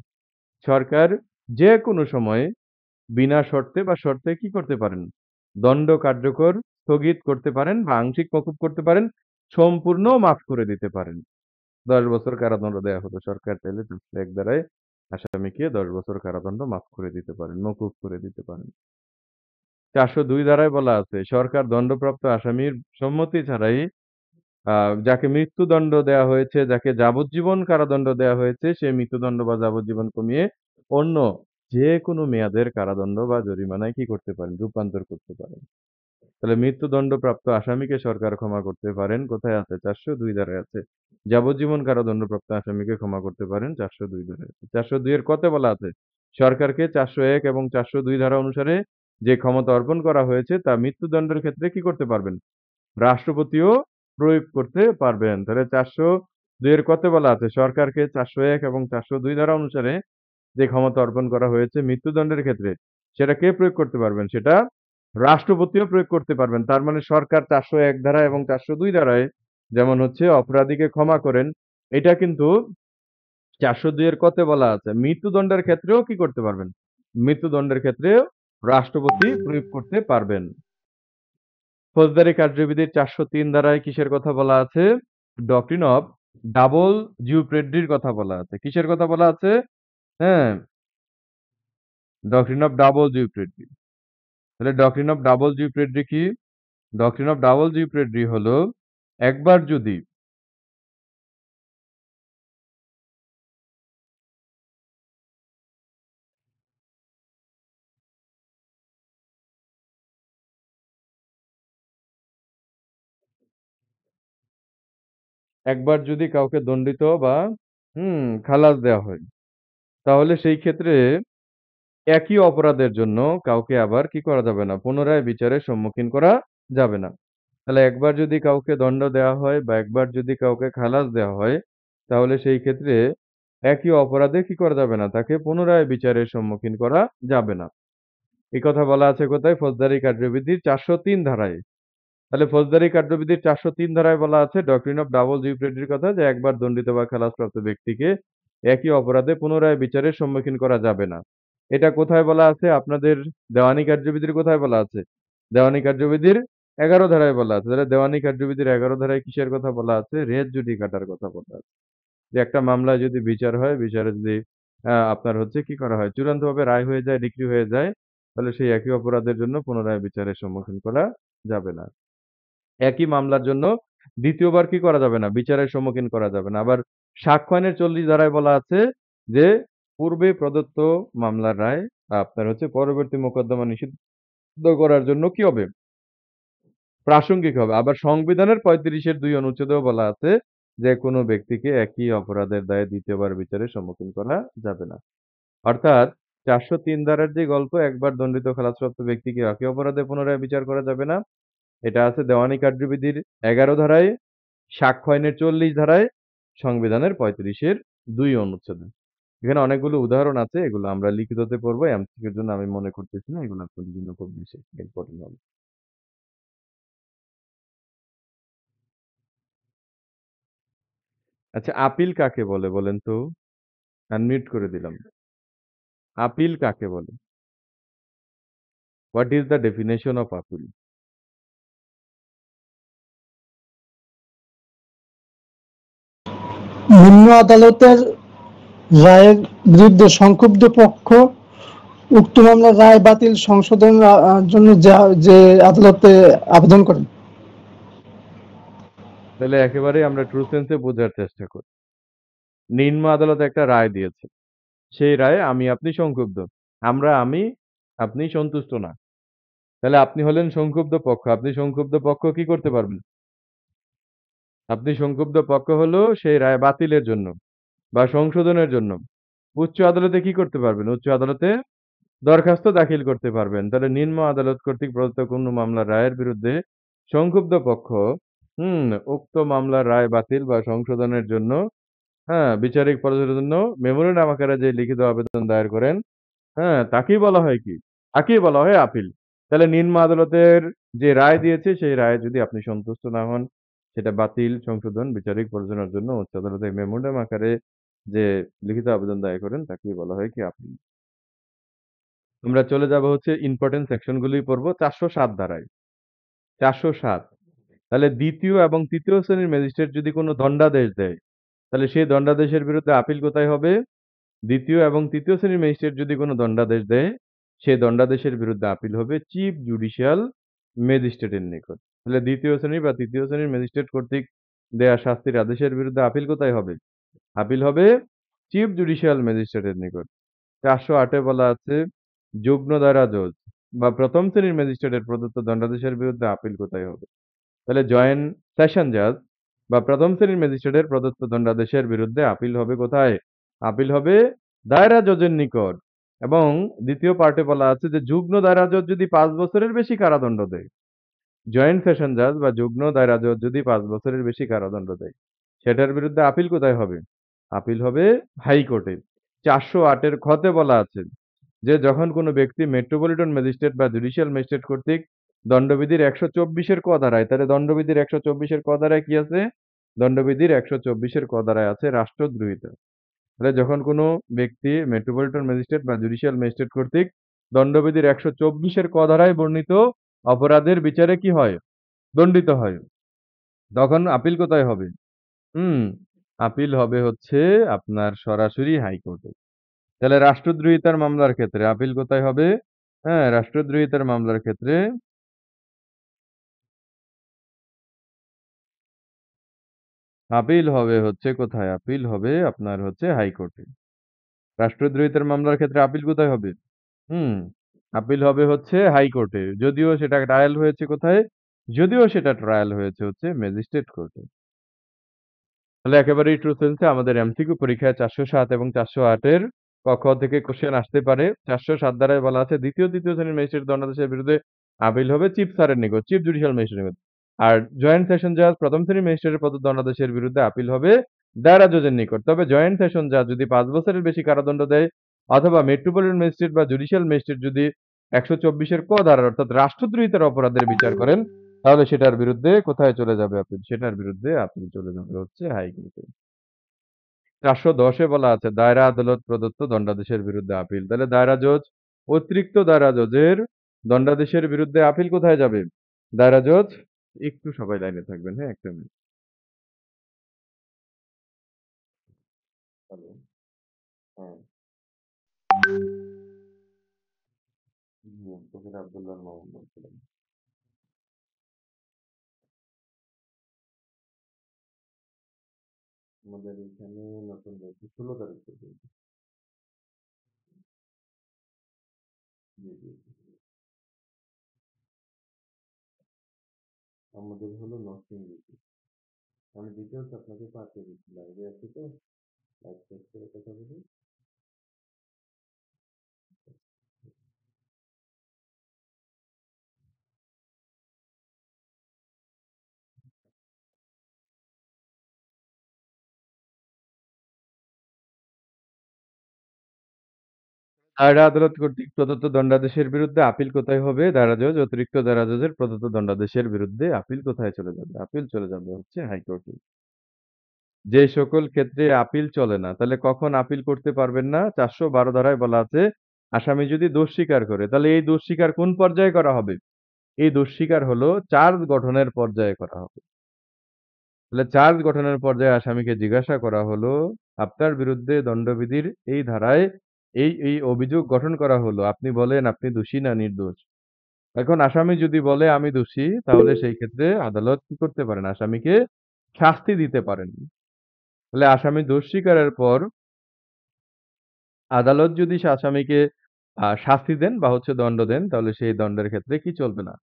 সরকার যেকোনো সময়ে বিনা শর্তে বা শর্তে কি করতে পারেন? দণ্ড কার্যকর স্থগিত করতে পারেন বা আংশিক মকুব করতে পারেন, সম্পূর্ণ মাফ করে দিতে পারেন। ১০ বছর কারাদণ্ড দেয়া হতো। সরকার চাইলে ৪০১ ধারায় আসামিকে ১০ বছর কারাদণ্ড মাফ করে দিতে পারেন, মকুব করে দিতে পারেন। ৪০২ ধারায় বলা আছে সরকার দণ্ডপ্রাপ্ত আসামির সম্মতি ছাড়াই আ যাকে মৃত্যুদণ্ড দেয়া হয়েছে, যাকে যাবজ্জীবন কারাদণ্ড দেয়া হয়েছে, সে মৃত্যুদণ্ড বা যাবজ্জীবন কমিয়ে অন্য যেকোনো মেয়াদের কারাদণ্ড বা জরিমানায় কি করতে পারেন? রূপান্তর করতে পারেন। তাহলে মৃত্যুদণ্ডপ্রাপ্ত আসামিকে সরকার ক্ষমা করতে পারেন। কোথায় আছে? ৪০২ ধারায় আছে। যাবজ্জীবন কারাদণ্ডপ্রাপ্ত আসামিকে ক্ষমা করতে পারেন ৪০২ ধারায় আছে। ৪০২ এর কতে বলা আছে? সরকারকে ৪০১ এবং ৪০২ ধারা অনুসারে যে ক্ষমতা অর্পণ করা হয়েছে তা মৃত্যুদণ্ডের ক্ষেত্রে কি করতে পারবেন? রাষ্ট্রপতিও প্রয়োগ করতে পারবেন। তাহলে 402 এর কতে বলা আছে? সরকারকে 401 এবং 402 ধারা অনুসারে যে ক্ষমতা অর্পণ করা হয়েছে মৃত্যুদণ্ডের ক্ষেত্রে, সেটা কে প্রয়োগ করতে পারবেন? সেটা রাষ্ট্রপতিও প্রয়োগ করতে পারবেন। তার মানে সরকার 401 ধারা এবং 402 ধারায় যেমন হচ্ছে অপরাধীকে ক্ষমা করেন, এটা কিন্তু 402 এর কতে বলা আছে? মৃত্যুদণ্ডের ক্ষেত্রেও কি করতে পারবেন? মৃত্যুদণ্ডের ক্ষেত্রেও রাষ্ট্রপতি প্রয়োগ করতে পারবেন। ফৌজদারি কার্যবিধির 403 ধারায় কিসের কথা বলা আছে? ডক্ট্রিন অফ ডাবল জিওপ্রেডির কথা বলা আছে। কিসের কথা বলা আছে? হ্যাঁ, ডক্ট্রিন অফ ডাবল জিওপ্রেডি। তাহলে ডক্ট্রিন অফ ডাবল জিওপ্রেডি কি? ডক্ট্রিন অফ ডাবল জিওপ্রেডি হলো একবার যদি একবার যদি কাউকে দণ্ডিত বা খালাস দেওয়া হয়, তাহলে সেই ক্ষেত্রে একই অপরাধের জন্য কাউকে আবার কি করা যাবে না? পুনরায় বিচারের সম্মুখীন করা যাবে না। তাহলে একবার যদি কাউকে দণ্ড দেওয়া হয় বা একবার যদি কাউকে খালাস দেওয়া হয়, তাহলে সেই ক্ষেত্রে একই অপরাধে কি করা যাবে না? তাকে পুনরায় বিচারের সম্মুখীন করা যাবে না। এই কথা বলা আছে কোথায়? ফৌজদারি কার্যবিধির 403 ধারায়। তাহলে ফৌজদারি কার্যবিধির 403 ধারায় বলা আছে ডক্ট্রিন অফ ডাবল জিওপ্রেডির কথা যে একবার দণ্ডিত বা খালাসপ্রাপ্ত ব্যক্তিকে একই অপরাধে পুনরায় বিচারের সম্মুখীন করা যাবে না। এটা কোথায় বলা আছে? আপনাদের দেওয়ানি কার্যবিধির কোথায় বলা আছে? দেওয়ানি কার্যবিধির 11 ধারায় বলা আছে। তাহলে দেওয়ানি কার্যবিধির 11 ধারায় কিসের কথা বলা আছে? রেস জুডিকাটার কথা বলা আছে। যে একটা মামলায় যদি বিচার হয়, বিচারে যদি আপনার হচ্ছে কি করা হয়? চূড়ান্তভাবে রায় হয়ে যায়, ডিক্রি হয়ে যায়, তাহলে সেই একই অপরাধের জন্য পুনরায় বিচারের সম্মুখীন করা যাবে না। একই মামলার জন্য দ্বিতীয়বার কি করা যাবে না? বিচারের সম্মুখীন করা যাবে না। আবার সাক্ষ্য আইনের 40 ধারায় বলা আছে যে, পূর্বে প্রদত্ত মামলার রায় আপনার হচ্ছে পরবর্তী মোকদ্দমা নিষিদ্ধ করার জন্য কি হবে? প্রাসঙ্গিক হবে। আবার সংবিধানের 35 এর 2 অনুচ্ছেদেও বলা আছে যে, কোনো ব্যক্তিকে একই অপরাধের দায়ে দ্বিতীয়বার বিচারের সম্মুখীন করা যাবে না। অর্থাৎ 403 ধারার যে গল্প একবার দণ্ডিত খালাসপ্রাপ্ত ব্যক্তিকে একই অপরাধে পুনরায় বিচার করা যাবে না। এটা আছে দেওয়ানি কার্যবিধির 11 ধারায়, সাক্ষ্য আইনের 40 ধারায়, সংবিধানের 35 এর 2 অনুচ্ছেদে। এখানে অনেকগুলো উদাহরণ আছে। এগুলো আমরা লিখিততে পড়বো। এমসিকিউর জন্য আমি মনে করতেছি না এগুলো আপনাদের জন্য খুব বেশি ইম্পর্টেন্ট হবে। আচ্ছা, আপিল কাকে বলে বলেন তো? আনমিউট করে দিলাম। আপিল কাকে বলে? What is the definition of appeal? নিম্ন আদালতের রায়ের বিরুদ্ধে সংক্ষুব্ধ পক্ষ উক্ত মামলার রায় বাতিল সংশোধনের জন্য যে আদালতে আবেদন করেন। তাহলে একেবারেই আমরা ট্রু সেন্সে বোঝার চেষ্টা করি। নিম্ন আদালত একটা রায় দিয়েছে। সেই রায়ে আমি আপনি সংক্ষুব্ধ। আমি আপনি সন্তুষ্ট না। তাহলে আপনি হলেন সংক্ষুব্ধ পক্ষ। আপনি সংক্ষুব্ধ পক্ষ কি করতে পারবেন? আপনি সংক্ষুব্ধ পক্ষ হলো সেই রায় বাতিলের জন্য বা সংশোধনের জন্য উচ্চ আদালতে কি করতে পারবেন? উচ্চ আদালতে দরখাস্ত দাখিল করতে পারবেন। তাহলে নিম্ন আদালত কর্তৃক প্রদত্ত কোনো মামলার রায়ের বিরুদ্ধে সংক্ষুব্ধ পক্ষ উক্ত মামলার রায় বাতিল বা সংশোধনের জন্য বিচারিক পর্যালোচনার জন্য মেমোরেন্ডাম আকারে যে লিখিত আবেদন দায়ের করেন, তাকেই বলা হয় কি? তাকেই বলা হয় আপিল। তাহলে নিম্ন আদালতের যে রায় দিয়েছে সেই রায়ে যদি আপনি সন্তুষ্ট না হন, সেটা বাতিল, সংশোধন, বিচারিক পর্যালোচনার জন্য উচ্চ আদালতে মেমোরেন্ডাম আকারে যে লিখিত আবেদন দায়ের করেন তাকেই বলা হয় কি আপিল। আমরা চলে যাব হচ্ছে ইম্পোর্টেন্ট সেকশনগুলি পড়ব 407 ধারায়। 407 তাহলে দ্বিতীয় এবং তৃতীয় শ্রেণীর ম্যাজিস্ট্রেট যদি কোনো দণ্ডাদেশ দেয়, তাহলে সেই দণ্ডাদেশের বিরুদ্ধে আপিল কোথায় হবে? দ্বিতীয় এবং তৃতীয় শ্রেণীর ম্যাজিস্ট্রেট যদি কোনো দণ্ডাদেশ দেয়, সেই দণ্ডাদেশের বিরুদ্ধে আপিল হবে চিফ জুডিশিয়াল ম্যাজিস্ট্রেটের নিকট। তাহলে দ্বিতীয় শ্রেণীর বা তৃতীয় শ্রেণীর ম্যাজিস্ট্রেট কর্তৃক দেয়া শাস্তির আদেশের বিরুদ্ধে আপিল কোথায় হবে? আপিল হবে চিফ জুডিশিয়াল ম্যাজিস্ট্রেটের নিকট। 408 এ বলা আছে যুগ্ম দায়রা জজ বা প্রথম শ্রেণীর ম্যাজিস্ট্রেটের প্রদত্ত দণ্ডাদেশের বিরুদ্ধে আপিল কোথায় হবে? তাহলে জয়েন্ট সেশন জাজ বা প্রথম শ্রেণীর ম্যাজিস্ট্রেটের প্রদত্ত দণ্ডাদেশের বিরুদ্ধে আপিল হবে কোথায়? আপিল হবে দায়রা জজের নিকট। এবং দ্বিতীয় পার্টে বলা আছে যে যুগ্ম দায়রা জজ যদি 5 বছরের বেশি কারাদণ্ড দেয়, জয়েন্ট সেশন জাজ বা যুগ্ম দায়রা জজ যদি 5 বছরের বেশি কারাদণ্ড দেয়, সেটার বিরুদ্ধে আপিল কোথায় হবে? আপিল হবে হাইকোর্টে। 408 এর খতে বলা আছে যে যখন কোনো ব্যক্তি মেট্রোপলিটন ম্যাজিস্ট্রেট বা জুডিশিয়াল ম্যাজিস্ট্রেট কর্তৃক দণ্ডবিধির 124 এর ক ধারায়, তাহলে দণ্ডবিধির 124 এর ক ধারায় কি আছে? দণ্ডবিধির 124 এর ক ধারায় আছে রাষ্ট্রদ্রোহিতা। তাহলে যখন কোনো ব্যক্তি মেট্রোপলিটন ম্যাজিস্ট্রেট বা জুডিশিয়াল ম্যাজিস্ট্রেট কর্তৃক দণ্ডবিধির 124 এর ক ধারায় বর্ণিত অপরাধের বিচারে কি হয়? দণ্ডিত হয়। তখন আপিল কোথায় হবে? হুম, আপিল হবে হচ্ছে আপনার সরাসরি হাইকোর্টে। তাহলে রাষ্ট্রদ্রোহিতার মামলার ক্ষেত্রে আপিল কোথায় হবে? হ্যাঁ, রাষ্ট্রদ্রোহিতার মামলার ক্ষেত্রে আপিল হবে হচ্ছে কোথায়? আপিল হবে আপনার হচ্ছে হাইকোর্টে। রাষ্ট্রদ্রোহিতার মামলার ক্ষেত্রে আপিল কোথায় হবে? হুম, আপিল হবে হচ্ছে হাইকোর্টে। যদিও সেটা ট্রায়াল হয়েছে কোথায়? যদিও সেটা ট্রায়াল হয়েছে হচ্ছে ম্যাজিস্ট্রেট কোর্টে। তাহলে একেবারেই ট্রু সেন্সে আমাদের এমসিকিউ পরীক্ষায় 407 এবং 408 এর ক, খ থেকে কোশ্চেন আসতে পারে। 407 ধারায় বলা আছে তৃতীয় শ্রেণীর ম্যাজিস্ট্রেট দণ্ডাদেশের বিরুদ্ধে আপিল হবে চিফ স্যারের নিকট, চিফ জুডিশিয়াল ম্যাজিস্ট্রেটের নিকট। আর জয়েন্ট সেশন জাজ প্রথম শ্রেণীর ম্যাজিস্ট্রেটের প্রদত্ত দণ্ডাদেশের বিরুদ্ধে আপিল হবে দায়রা জজের নিকট। তবে জয়েন্ট সেশন জাজ যদি 5 বছরের বেশি কারাদণ্ড দেয় অথবা মেট্রোপলিটন ম্যাজিস্ট্রেট বা জুডিশিয়াল ম্যাজিস্ট্রেট যদি 124 এর ক ধারার অর্থাৎ রাষ্ট্রদ্রোহিতার অপরাধের বিচার করেন, তাহলে সেটার বিরুদ্ধে কোথায় চলে যাবে আপিল? সেটার বিরুদ্ধে আপিল চলে যাবে হচ্ছে হাইকোর্টে। 410 এ বলা আছে দায়রা আদালত প্রদত্ত দণ্ডাদেশের বিরুদ্ধে আপিল। তাহলে দায়রা জজ, অতিরিক্ত দায়রা জজের দণ্ডাদেশের বিরুদ্ধে আপিল কোথায় যাবে? দায়রা জজ, একটু সবাই লাইনে থাকবেন, হ্যাঁ? একটা মিনিট। হ্যালো, হ্যাঁ। জি, ফকির আব্দুল্লাহ মামুন বলছিলাম। আমাদের এখানে নতুন হয়েছে 16 তারিখ থেকে। জি, জি। আমাদের হলো নরসিংদীতে। আমি ডিটেইলস আপনাকে পাঠিয়ে দিচ্ছি। লাইভে আছি তো, লাইভ শেষ করে কথা বলি। দায়রা আদালত কর্তৃক প্রদত্ত দণ্ডাদেশের বিরুদ্ধে আপিল কোথায় হবে? দায়রা জজ, অতিরিক্ত দায়রা জজের প্রদত্ত দণ্ডাদেশের বিরুদ্ধে আপিল কোথায় চলে যাবে? আপিল চলে যাবে হচ্ছে হাইকোর্টে। যে সকল ক্ষেত্রে আপিল চলে না, তাহলে কখন আপিল করতে পারবেন না? 412 ধারায় বলা আছে, আসামি যদি দোষ স্বীকার করে, তাহলে এই দোষ স্বীকার কোন পর্যায়ে করা হবে? এই দোষ স্বীকার হলো চার্জ গঠনের পর্যায়ে করা হবে। তাহলে চার্জ গঠনের পর্যায়ে আসামিকে জিজ্ঞাসা করা হলো, আপনার বিরুদ্ধে দণ্ডবিধির এই ধারায় এই অভিযোগ গঠন করা হলো। আপনি বলেন আপনি দোষী না নির্দোষ? এখন আসামি যদি বলে আমি দোষী, তাহলে সেই ক্ষেত্রে আদালত কি করতে পারেন? আসামিকে শাস্তি দিতে পারেন। তাহলে আসামি দোষ স্বীকারের পর আদালত যদি সে আসামিকে শাস্তি দেন বা হচ্ছে দণ্ড দেন, তাহলে সেই দণ্ডের ক্ষেত্রে কি চলবে না?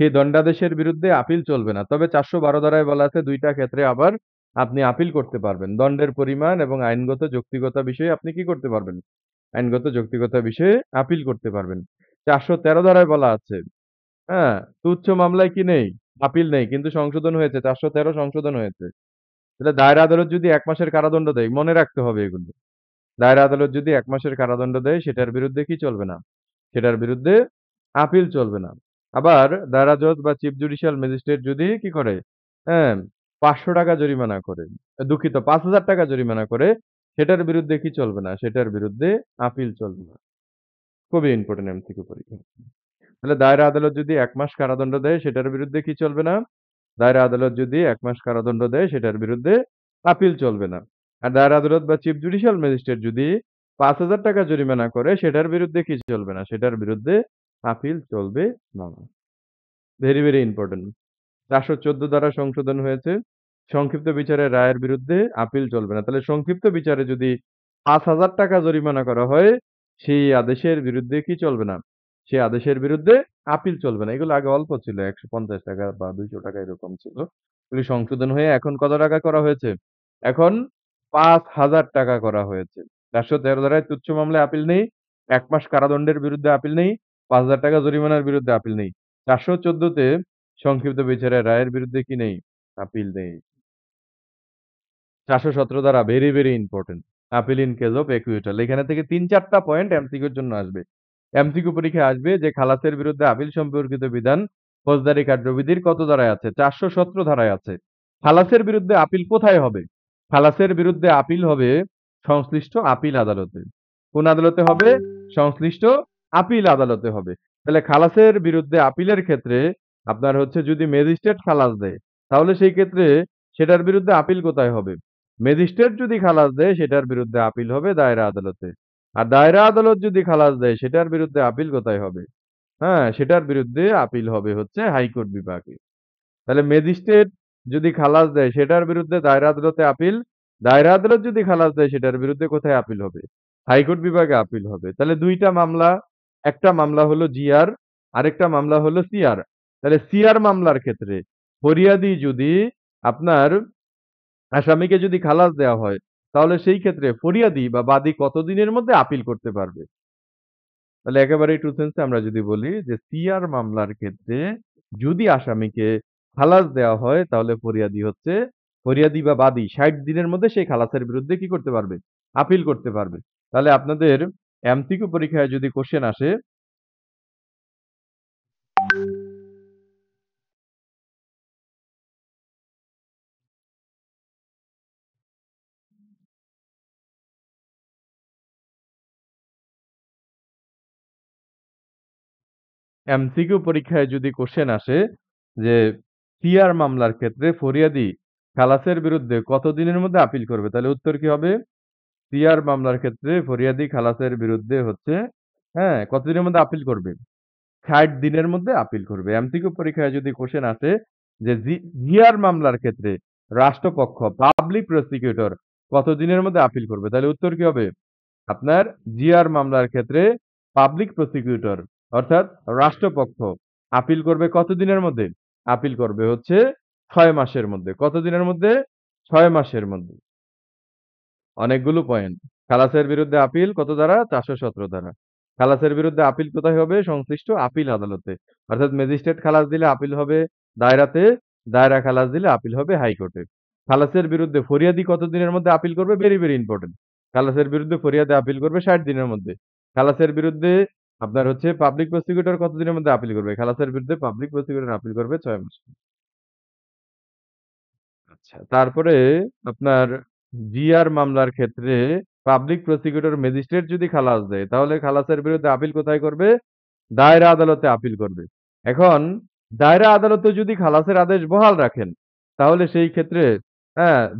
সেই দণ্ডাদেশের বিরুদ্ধে আপিল চলবে না। তবে 412 ধারায় বলা আছে ২ টা ক্ষেত্রে আবার আপনি আপিল করতে পারবেন। দণ্ডের পরিমাণ এবং আইনগত যৌক্তিকতা বিষয়ে আপনি কি করতে পারবেন? আইনগত যৌক্তিকতা বিষয়ে আপিল করতে পারবেন। 413 ধারায় বলা আছে, হ্যাঁ? তুচ্ছ মামলায় কি নেই? আপিল নেই। কিন্তু সংশোধন হয়েছে। 413 সংশোধন হয়েছে। তাহলে দায়রা আদালত যদি ১ মাসের কারাদণ্ড দেয়, মনে রাখতে হবে এগুলো। দায়রা আদালত যদি ১ মাসের কারাদণ্ড দেয়, সেটার বিরুদ্ধে কি চলবে না? সেটার বিরুদ্ধে আপিল চলবে না। আবার দায়রা জজ বা চিফ জুডিশিয়াল ম্যাজিস্ট্রেট যদি কি করে? হ্যাঁ, ৳৫০০ জরিমানা করে। দুঃখিত, ৳৫,০০০ জরিমানা করে, সেটার বিরুদ্ধে কি চলবে না? সেটার বিরুদ্ধে আপিল চলবে না। খুবই ইম্পোর্টেন্ট এমসিকিউ পরীক্ষা। তাহলে দায়রা আদালত যদি ১ মাস কারাদণ্ড দেয়, সেটার বিরুদ্ধে কি চলবে না? দায়রা আদালত যদি ১ মাস কারাদণ্ড দেয়, সেটার বিরুদ্ধে আপিল চলবে না। আর দায়রা আদালত বা চিফ জুডিশিয়াল ম্যাজিস্ট্রেট যদি ৳৫,০০০ জরিমানা করে, সেটার বিরুদ্ধে কি চলবে না? সেটার বিরুদ্ধে আপিল চলবে না। Very, very important. ৪১৪ দ্বারা সংশোধন হয়েছে। সংক্ষিপ্ত বিচারের রায়ের বিরুদ্ধে আপিল চলবে না। তাহলে সংক্ষিপ্ত বিচারে যদি ৳৫,০০০ জরিমানা করা হয়, সেই আদেশের বিরুদ্ধে কি চলবে না? সেই আদেশের বিরুদ্ধে আপিল চলবে না। এগুলো আগে অল্প ছিল। ৳১৫০ বা ৳২০০ এরকম ছিল। এগুলি সংশোধন হয়ে এখন কত টাকা করা হয়েছে? এখন ৳৫,০০০ করা হয়েছে। ৪১৩ ধারায় তুচ্ছ মামলায় আপিল নেই। 1 মাস কারাদণ্ডের বিরুদ্ধে আপিল নেই, ৫,০০০ টাকা জরিমানার বিরুদ্ধে আপিল নেই। ৪১৪ তে সংক্ষিপ্ত বিচারের রায়ের বিরুদ্ধে কি নেই? আপিল নেই। ৪১৭ ধারা very important. Appeal in case of acquittal. এখানে থেকে ৩-৪ টা পয়েন্ট এমসিকিউর জন্য আসবে। এমসিকিউ পরীক্ষায় আসবে যে খালাসের বিরুদ্ধে আপিল সম্পর্কিত বিধান ফৌজদারি কার্যবিধির কত ধারায় আছে? ৪১৭ ধারায় আছে। খালাসের বিরুদ্ধে আপিল কোথায় হবে? খালাসের বিরুদ্ধে আপিল হবে সংশ্লিষ্ট আপিল আদালতে। কোন আদালতে হবে? সংশ্লিষ্ট আপিল আদালতে হবে। তাহলে খালাসের বিরুদ্ধে আপিলের ক্ষেত্রে আপনার হচ্ছে যদি ম্যাজিস্ট্রেট খালাস দেয়, তাহলে সেই ক্ষেত্রে সেটার বিরুদ্ধে আপিল কোথায় হবে? ম্যাজিস্ট্রেট যদি খালাস দেয় সেটার বিরুদ্ধে আপিল হবে দায়রা আদালতে। আর দায়রা আদালত যদি খালাস দেয় সেটার বিরুদ্ধে আপিল কোথায় হবে? হ্যাঁ, সেটার বিরুদ্ধে আপিল হবে হচ্ছে হাইকোর্ট বিভাগে। তাহলে ম্যাজিস্ট্রেট যদি খালাস দেয় সেটার বিরুদ্ধে দায়রা আদালতে আপিল, দায়রা আদালত যদি খালাস দেয় সেটার বিরুদ্ধে কোথায় আপিল হবে? হাইকোর্ট বিভাগে আপিল হবে। তাহলে ২ টা মামলা, একটা মামলা হলো জিআর, আরেকটা মামলা হলো সিআর। তাহলে সিআর মামলার ক্ষেত্রে ফরিয়াদি যদি আপনার আসামিকে যদি খালাস দেওয়া হয়, তাহলে সেই ক্ষেত্রে ফরিয়াদি বা বাদী কতদিনের মধ্যে আপিল করতে পারবে? তাহলে একেবারেই ট্রু সেন্সে আমরা যদি বলি যে সিআর মামলার ক্ষেত্রে যদি আসামিকে খালাস দেওয়া হয় তাহলে ফরিয়াদি বা বাদী ৬০ দিনের মধ্যে সেই খালাসের বিরুদ্ধে কি করতে পারবে? আপিল করতে পারবে। তাহলে আপনাদের এমসিকিউ পরীক্ষায় যদি কোশ্চেন আসে এমসিকিউ পরীক্ষায় যদি কোশ্চেন আসে যে সিআর মামলার ক্ষেত্রে ফরিয়াদি খালাসের বিরুদ্ধে কতদিনের মধ্যে আপিল করবে? তাহলে উত্তর কি হবে? সিআর মামলার ক্ষেত্রে ফরিয়াদি খালাসের বিরুদ্ধে হচ্ছে কতদিনের মধ্যে আপিল করবে? ৬০ দিনের মধ্যে আপিল করবে। এমসিকিউ পরীক্ষায় যদি কোশ্চেন আসে যে জিআর মামলার ক্ষেত্রে রাষ্ট্রপক্ষ পাবলিক প্রসিকিউটর কতদিনের মধ্যে আপিল করবে? তাহলে উত্তর কি হবে? আপনার জিআর মামলার ক্ষেত্রে পাবলিক প্রসিকিউটর অর্থাৎ রাষ্ট্রপক্ষ আপিল করবে কতদিনের মধ্যে? আপিল করবে হচ্ছে ৬ মাসের মধ্যে। কতদিনের মধ্যে? ৬ মাসের মধ্যে। অনেকগুলো পয়েন্ট। খালাসের বিরুদ্ধে আপিল কত ধারা? ৪১৭ ধারা। খালাসের বিরুদ্ধে আপিল কোথায় হবে? সংশ্লিষ্ট আপিল আদালতে। অর্থাৎ ম্যাজিস্ট্রেট খালাস দিলে আপিল হবে দায়রাতে, দায়রা খালাস দিলে আপিল হবে হাইকোর্টে। খালাসের বিরুদ্ধে ফরিয়াদি কতদিনের মধ্যে আপিল করবে? Very important. খালাসের বিরুদ্ধে ফরিয়াদি আপিল করবে ৬০ দিনের মধ্যে। খালাসের বিরুদ্ধে আপনার হচ্ছে পাবলিক প্রসিকিউটর কতদিনের মধ্যে আপিল করবে? খালাসের বিরুদ্ধে পাবলিক প্রসিকিউটর আপিল করবে ৬ মাস। আচ্ছা, তারপরে আপনার জিআর মামলার ক্ষেত্রে পাবলিক প্রসিকিউটর ম্যাজিস্ট্রেট যদি খালাস দেয়, তাহলে খালাসের বিরুদ্ধে আপিল কোথায় করবে? দায়রা আদালতে আপিল করবে। এখন দায়রা আদালতে যদি খালাসের আদেশ বহাল রাখেন, তাহলে সেই ক্ষেত্রে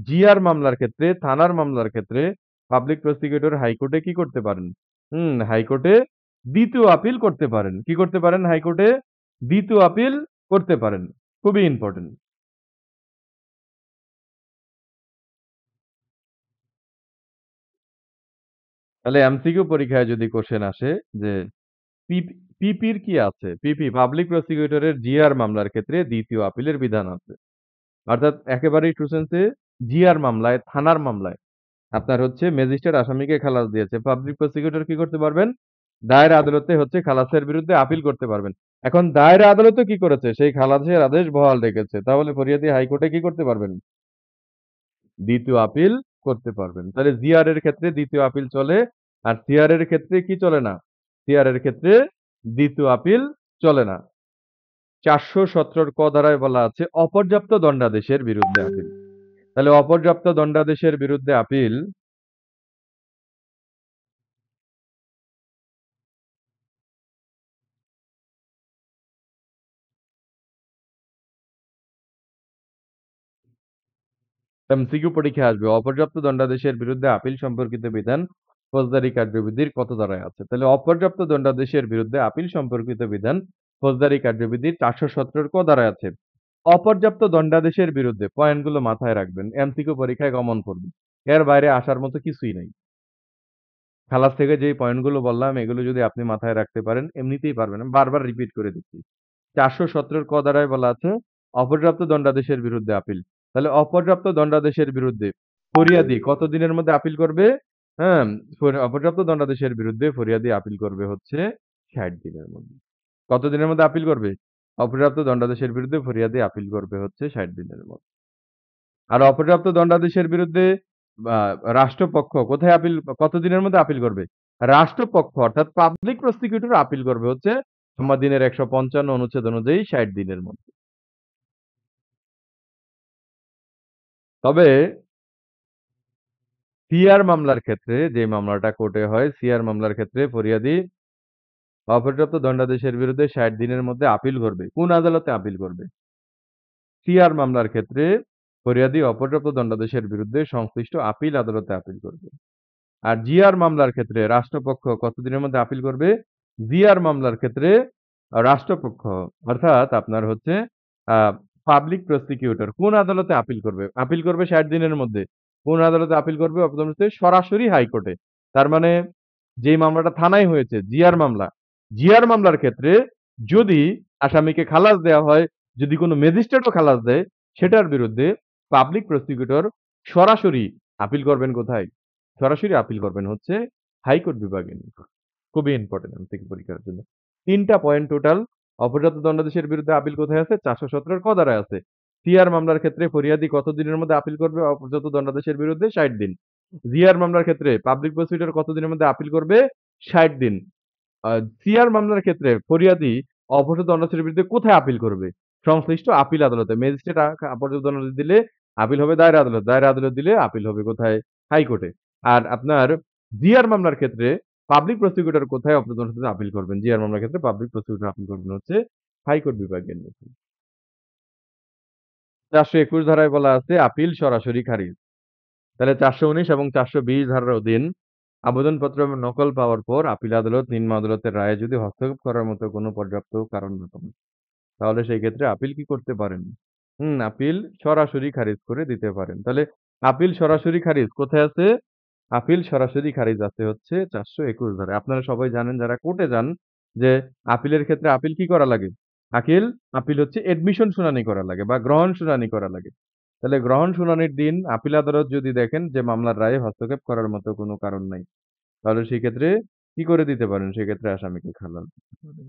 জিআর মামলার ক্ষেত্রে, থানার মামলার ক্ষেত্রে পাবলিক প্রসিকিউটর হাইকোর্টে কি করতে পারেন? হাইকোর্টে দ্বিতীয় আপিল করতে পারেন। কি করতে পারেন? হাইকোর্টে দ্বিতীয় আপিল করতে পারেন। খুবই ইম্পোর্টেন্ট। তাহলে এমসিকিউ পরীক্ষায় যদি কোশ্চেন আসে যে পিপির কি আছে? পিপি পাবলিক প্রসিকিউটরের জিআর মামলার ক্ষেত্রে দ্বিতীয় আপিলের বিধান আছে। অর্থাৎ একেবারেই ট্রু সেন্সে জিআর মামলায়, থানার মামলায় আপনার হচ্ছে ম্যাজিস্ট্রেট আসামিকে খালাস দিয়েছে। পাবলিক প্রসিকিউটর কি করতে পারবেন? দায়রা আদালতে হচ্ছে খালাসের বিরুদ্ধে আপিল করতে পারবেন। এখন দায়রা আদালতও কি করেছে? সেই খালাসের আদেশ বহাল রেখেছে। তাহলে ফরিয়াদি হাইকোর্টে কি করতে পারবেন? দ্বিতীয় আপিল করতে পারবেন। তাহলে জিআর এর ক্ষেত্রে দ্বিতীয় আপিল চলে, আর সিআর এর ক্ষেত্রে কি চলে না? সিআর এর ক্ষেত্রে দ্বিতীয় আপিল চলে না। ৪১৭ ক ধারায় বলা আছে অপর্যাপ্ত দণ্ডাদেশের বিরুদ্ধে আপিল। তাহলে অপর্যাপ্ত দণ্ডাদেশের বিরুদ্ধে আপিল এমসিকিউ পরীক্ষায় আসবে। অপর্যাপ্ত দণ্ডাদেশের বিরুদ্ধে আপিল সম্পর্কিত বিধান ফৌজদারি কার্যবিধির কত ধারায় আছে? তাহলে অপর্যাপ্ত দণ্ডাদেশের বিরুদ্ধে আপিল সম্পর্কিত বিধান ফৌজদারি কার্যবিধির ৪১৭ ক ধারায় আছে। অপর্যাপ্ত দণ্ডাদেশের বিরুদ্ধে পয়েন্টগুলো মাথায় রাখবেন। এমসিকিউ পরীক্ষায় কমন পড়বে। এর বাইরে আসার মতো কিছুই নাই। খালাস থেকে যেই পয়েন্টগুলো বললাম এগুলো যদি আপনি মাথায় রাখতে পারেন এমনিতেই পারবেন। আমি বারবার রিপিট করে দিচ্ছি। ৪১৭ ক ধারায় বলা আছে অপর্যাপ্ত দণ্ডাদেশের বিরুদ্ধে আপিল। তাহলে অপর্যাপ্ত দণ্ডাদেশের বিরুদ্ধে ফরিয়াদি কতদিনের মধ্যে আপিল করবে? হ্যাঁ? অপর্যাপ্ত দণ্ডাদেশের বিরুদ্ধে ফরিয়াদি আপিল করবে হচ্ছে ৬০ দিনের মধ্যে। কত দিনের মধ্যে আপিল করবে? অপর্যাপ্ত দণ্ডাদেশের বিরুদ্ধে ফরিয়াদি আপিল করবে হচ্ছে ৬০ দিনের মধ্যে। আর অপর্যাপ্ত দণ্ডাদেশের বিরুদ্ধে বা রাষ্ট্রপক্ষ কোথায় আপিল কত দিনের মধ্যে আপিল করবে? রাষ্ট্রপক্ষ অর্থাৎ পাবলিক প্রসিকিউটর আপিল করবে হচ্ছে দিনের ১৫৫ অনুচ্ছেদ অনুযায়ী ৬০ দিনের মধ্যে। তবে সিআর মামলার ক্ষেত্রে যে মামলাটা কোর্টে হয়, সিআর মামলার ক্ষেত্রে ফরিয়াদি অপর্যাপ্ত দণ্ডাদেশের বিরুদ্ধে ৬০ দিনের মধ্যে আপিল করবে। কোন আদালতে আপিল করবে? সিআর মামলার ক্ষেত্রে ফরিয়াদি অপর্যাপ্ত দণ্ডাদেশের বিরুদ্ধে সংশ্লিষ্ট আপিল আদালতে আপিল করবে। আর জিআর মামলার ক্ষেত্রে রাষ্ট্রপক্ষ কতদিনের মধ্যে আপিল করবে? জিআর মামলার ক্ষেত্রে রাষ্ট্রপক্ষ অর্থাৎ আপনার হচ্ছে আ পাবলিক প্রসিকিউটর কোন আদালতে আপিল করবে? আপিল করবে ৬০ দিনের মধ্যে। কোন আদালতে আপিল করবে? সরাসরি হাইকোর্টে। তার মানে যেই মামলাটা থানায় হয়েছে জিআর মামলা। জিআর মামলার ক্ষেত্রে যদি আসামিকে খালাস দেয়া হয়, যদি কোনো ম্যাজিস্ট্রেটও খালাস দেয়, সেটার বিরুদ্ধে পাবলিক প্রসিকিউটর সরাসরি আপিল করবেন কোথায়? সরাসরি আপিল করবেন হচ্ছে হাইকোর্ট বিভাগে। খুবই ইম্পোর্টেন্ট এমসিকিউ পরীক্ষার জন্য। ৩ টা পয়েন্ট টোটাল। অপর্যাপ্ত দণ্ডাদেশের বিরুদ্ধে আপিল কোথায় আছে? ৪১৭ ক ধারায় আছে। সিআর মামলার ক্ষেত্রে ফরিয়াদি কত দিনের মধ্যে আপিল করবে অপর্যাপ্ত দণ্ডাদেশের বিরুদ্ধে? ৬০ দিন। জিআর মামলার ক্ষেত্রে পাবলিক প্রসিকিউটর কত দিনের মধ্যে আপিল করবে? ৬০ দিন। আ সিআর মামলার ক্ষেত্রে ফরিয়াদি অপর্যাপ্ত দণ্ডাদেশের বিরুদ্ধে কোথায় আপিল করবে? সংশ্লিষ্ট আপিল আদালতে। ম্যাজিস্ট্রেট অপর্যাপ্ত দণ্ডাদেশ দিলে আপিল হবে দায়রা আদালত। দায়রা আদালত দিলে আপিল হবে কোথায়? হাইকোর্টে। আর আপনার জিআর মামলার ক্ষেত্রে পাবলিক প্রসিকিউটর কোথায় অপর্যাপ্ত দণ্ডাদেশে আপিল করবেন? জিআর মামলার ক্ষেত্রে পাবলিক প্রসিকিউটর আপিল করবেন হচ্ছে হাইকোর্ট বিভাগের নিকট। ৪২১ ধারায় বলা আছে আপিল সরাসরি খারিজ। তাহলে ৪১৯ এবং ৪২০ ধারার অধীন আবেদনপত্র এবং নকল পাওয়ার পর আপিল আদালত নিম্ন আদালতের রায়ে যদি হস্তক্ষেপ করার মতো কোনো পর্যাপ্ত কারণ না পান, তাহলে সেই ক্ষেত্রে আপিল কি করতে পারেন? আপিল সরাসরি খারিজ করে দিতে পারেন। তাহলে আপিল সরাসরি খারিজ কোথায় আছে? আপিল সরাসরি খারিজ আছে হচ্ছে ৪২১ ধারায়। আপনারা সবাই জানেন যারা কোর্টে যান যে আপিলের ক্ষেত্রে আপিল কি করা লাগে? আপিল হচ্ছে এডমিশন শুনানি করা লাগে বা গ্রহণ শুনানি করা লাগে। তাহলে গ্রহণ শুনানির দিন আপিল আদালত যদি দেখেন যে মামলার রায়ে হস্তক্ষেপ করার মতো কোনো কারণ নাই, তাহলে সেক্ষেত্রে কি করে দিতে পারেন? সেক্ষেত্রে আসামিকে খালাস দিতে পারেন।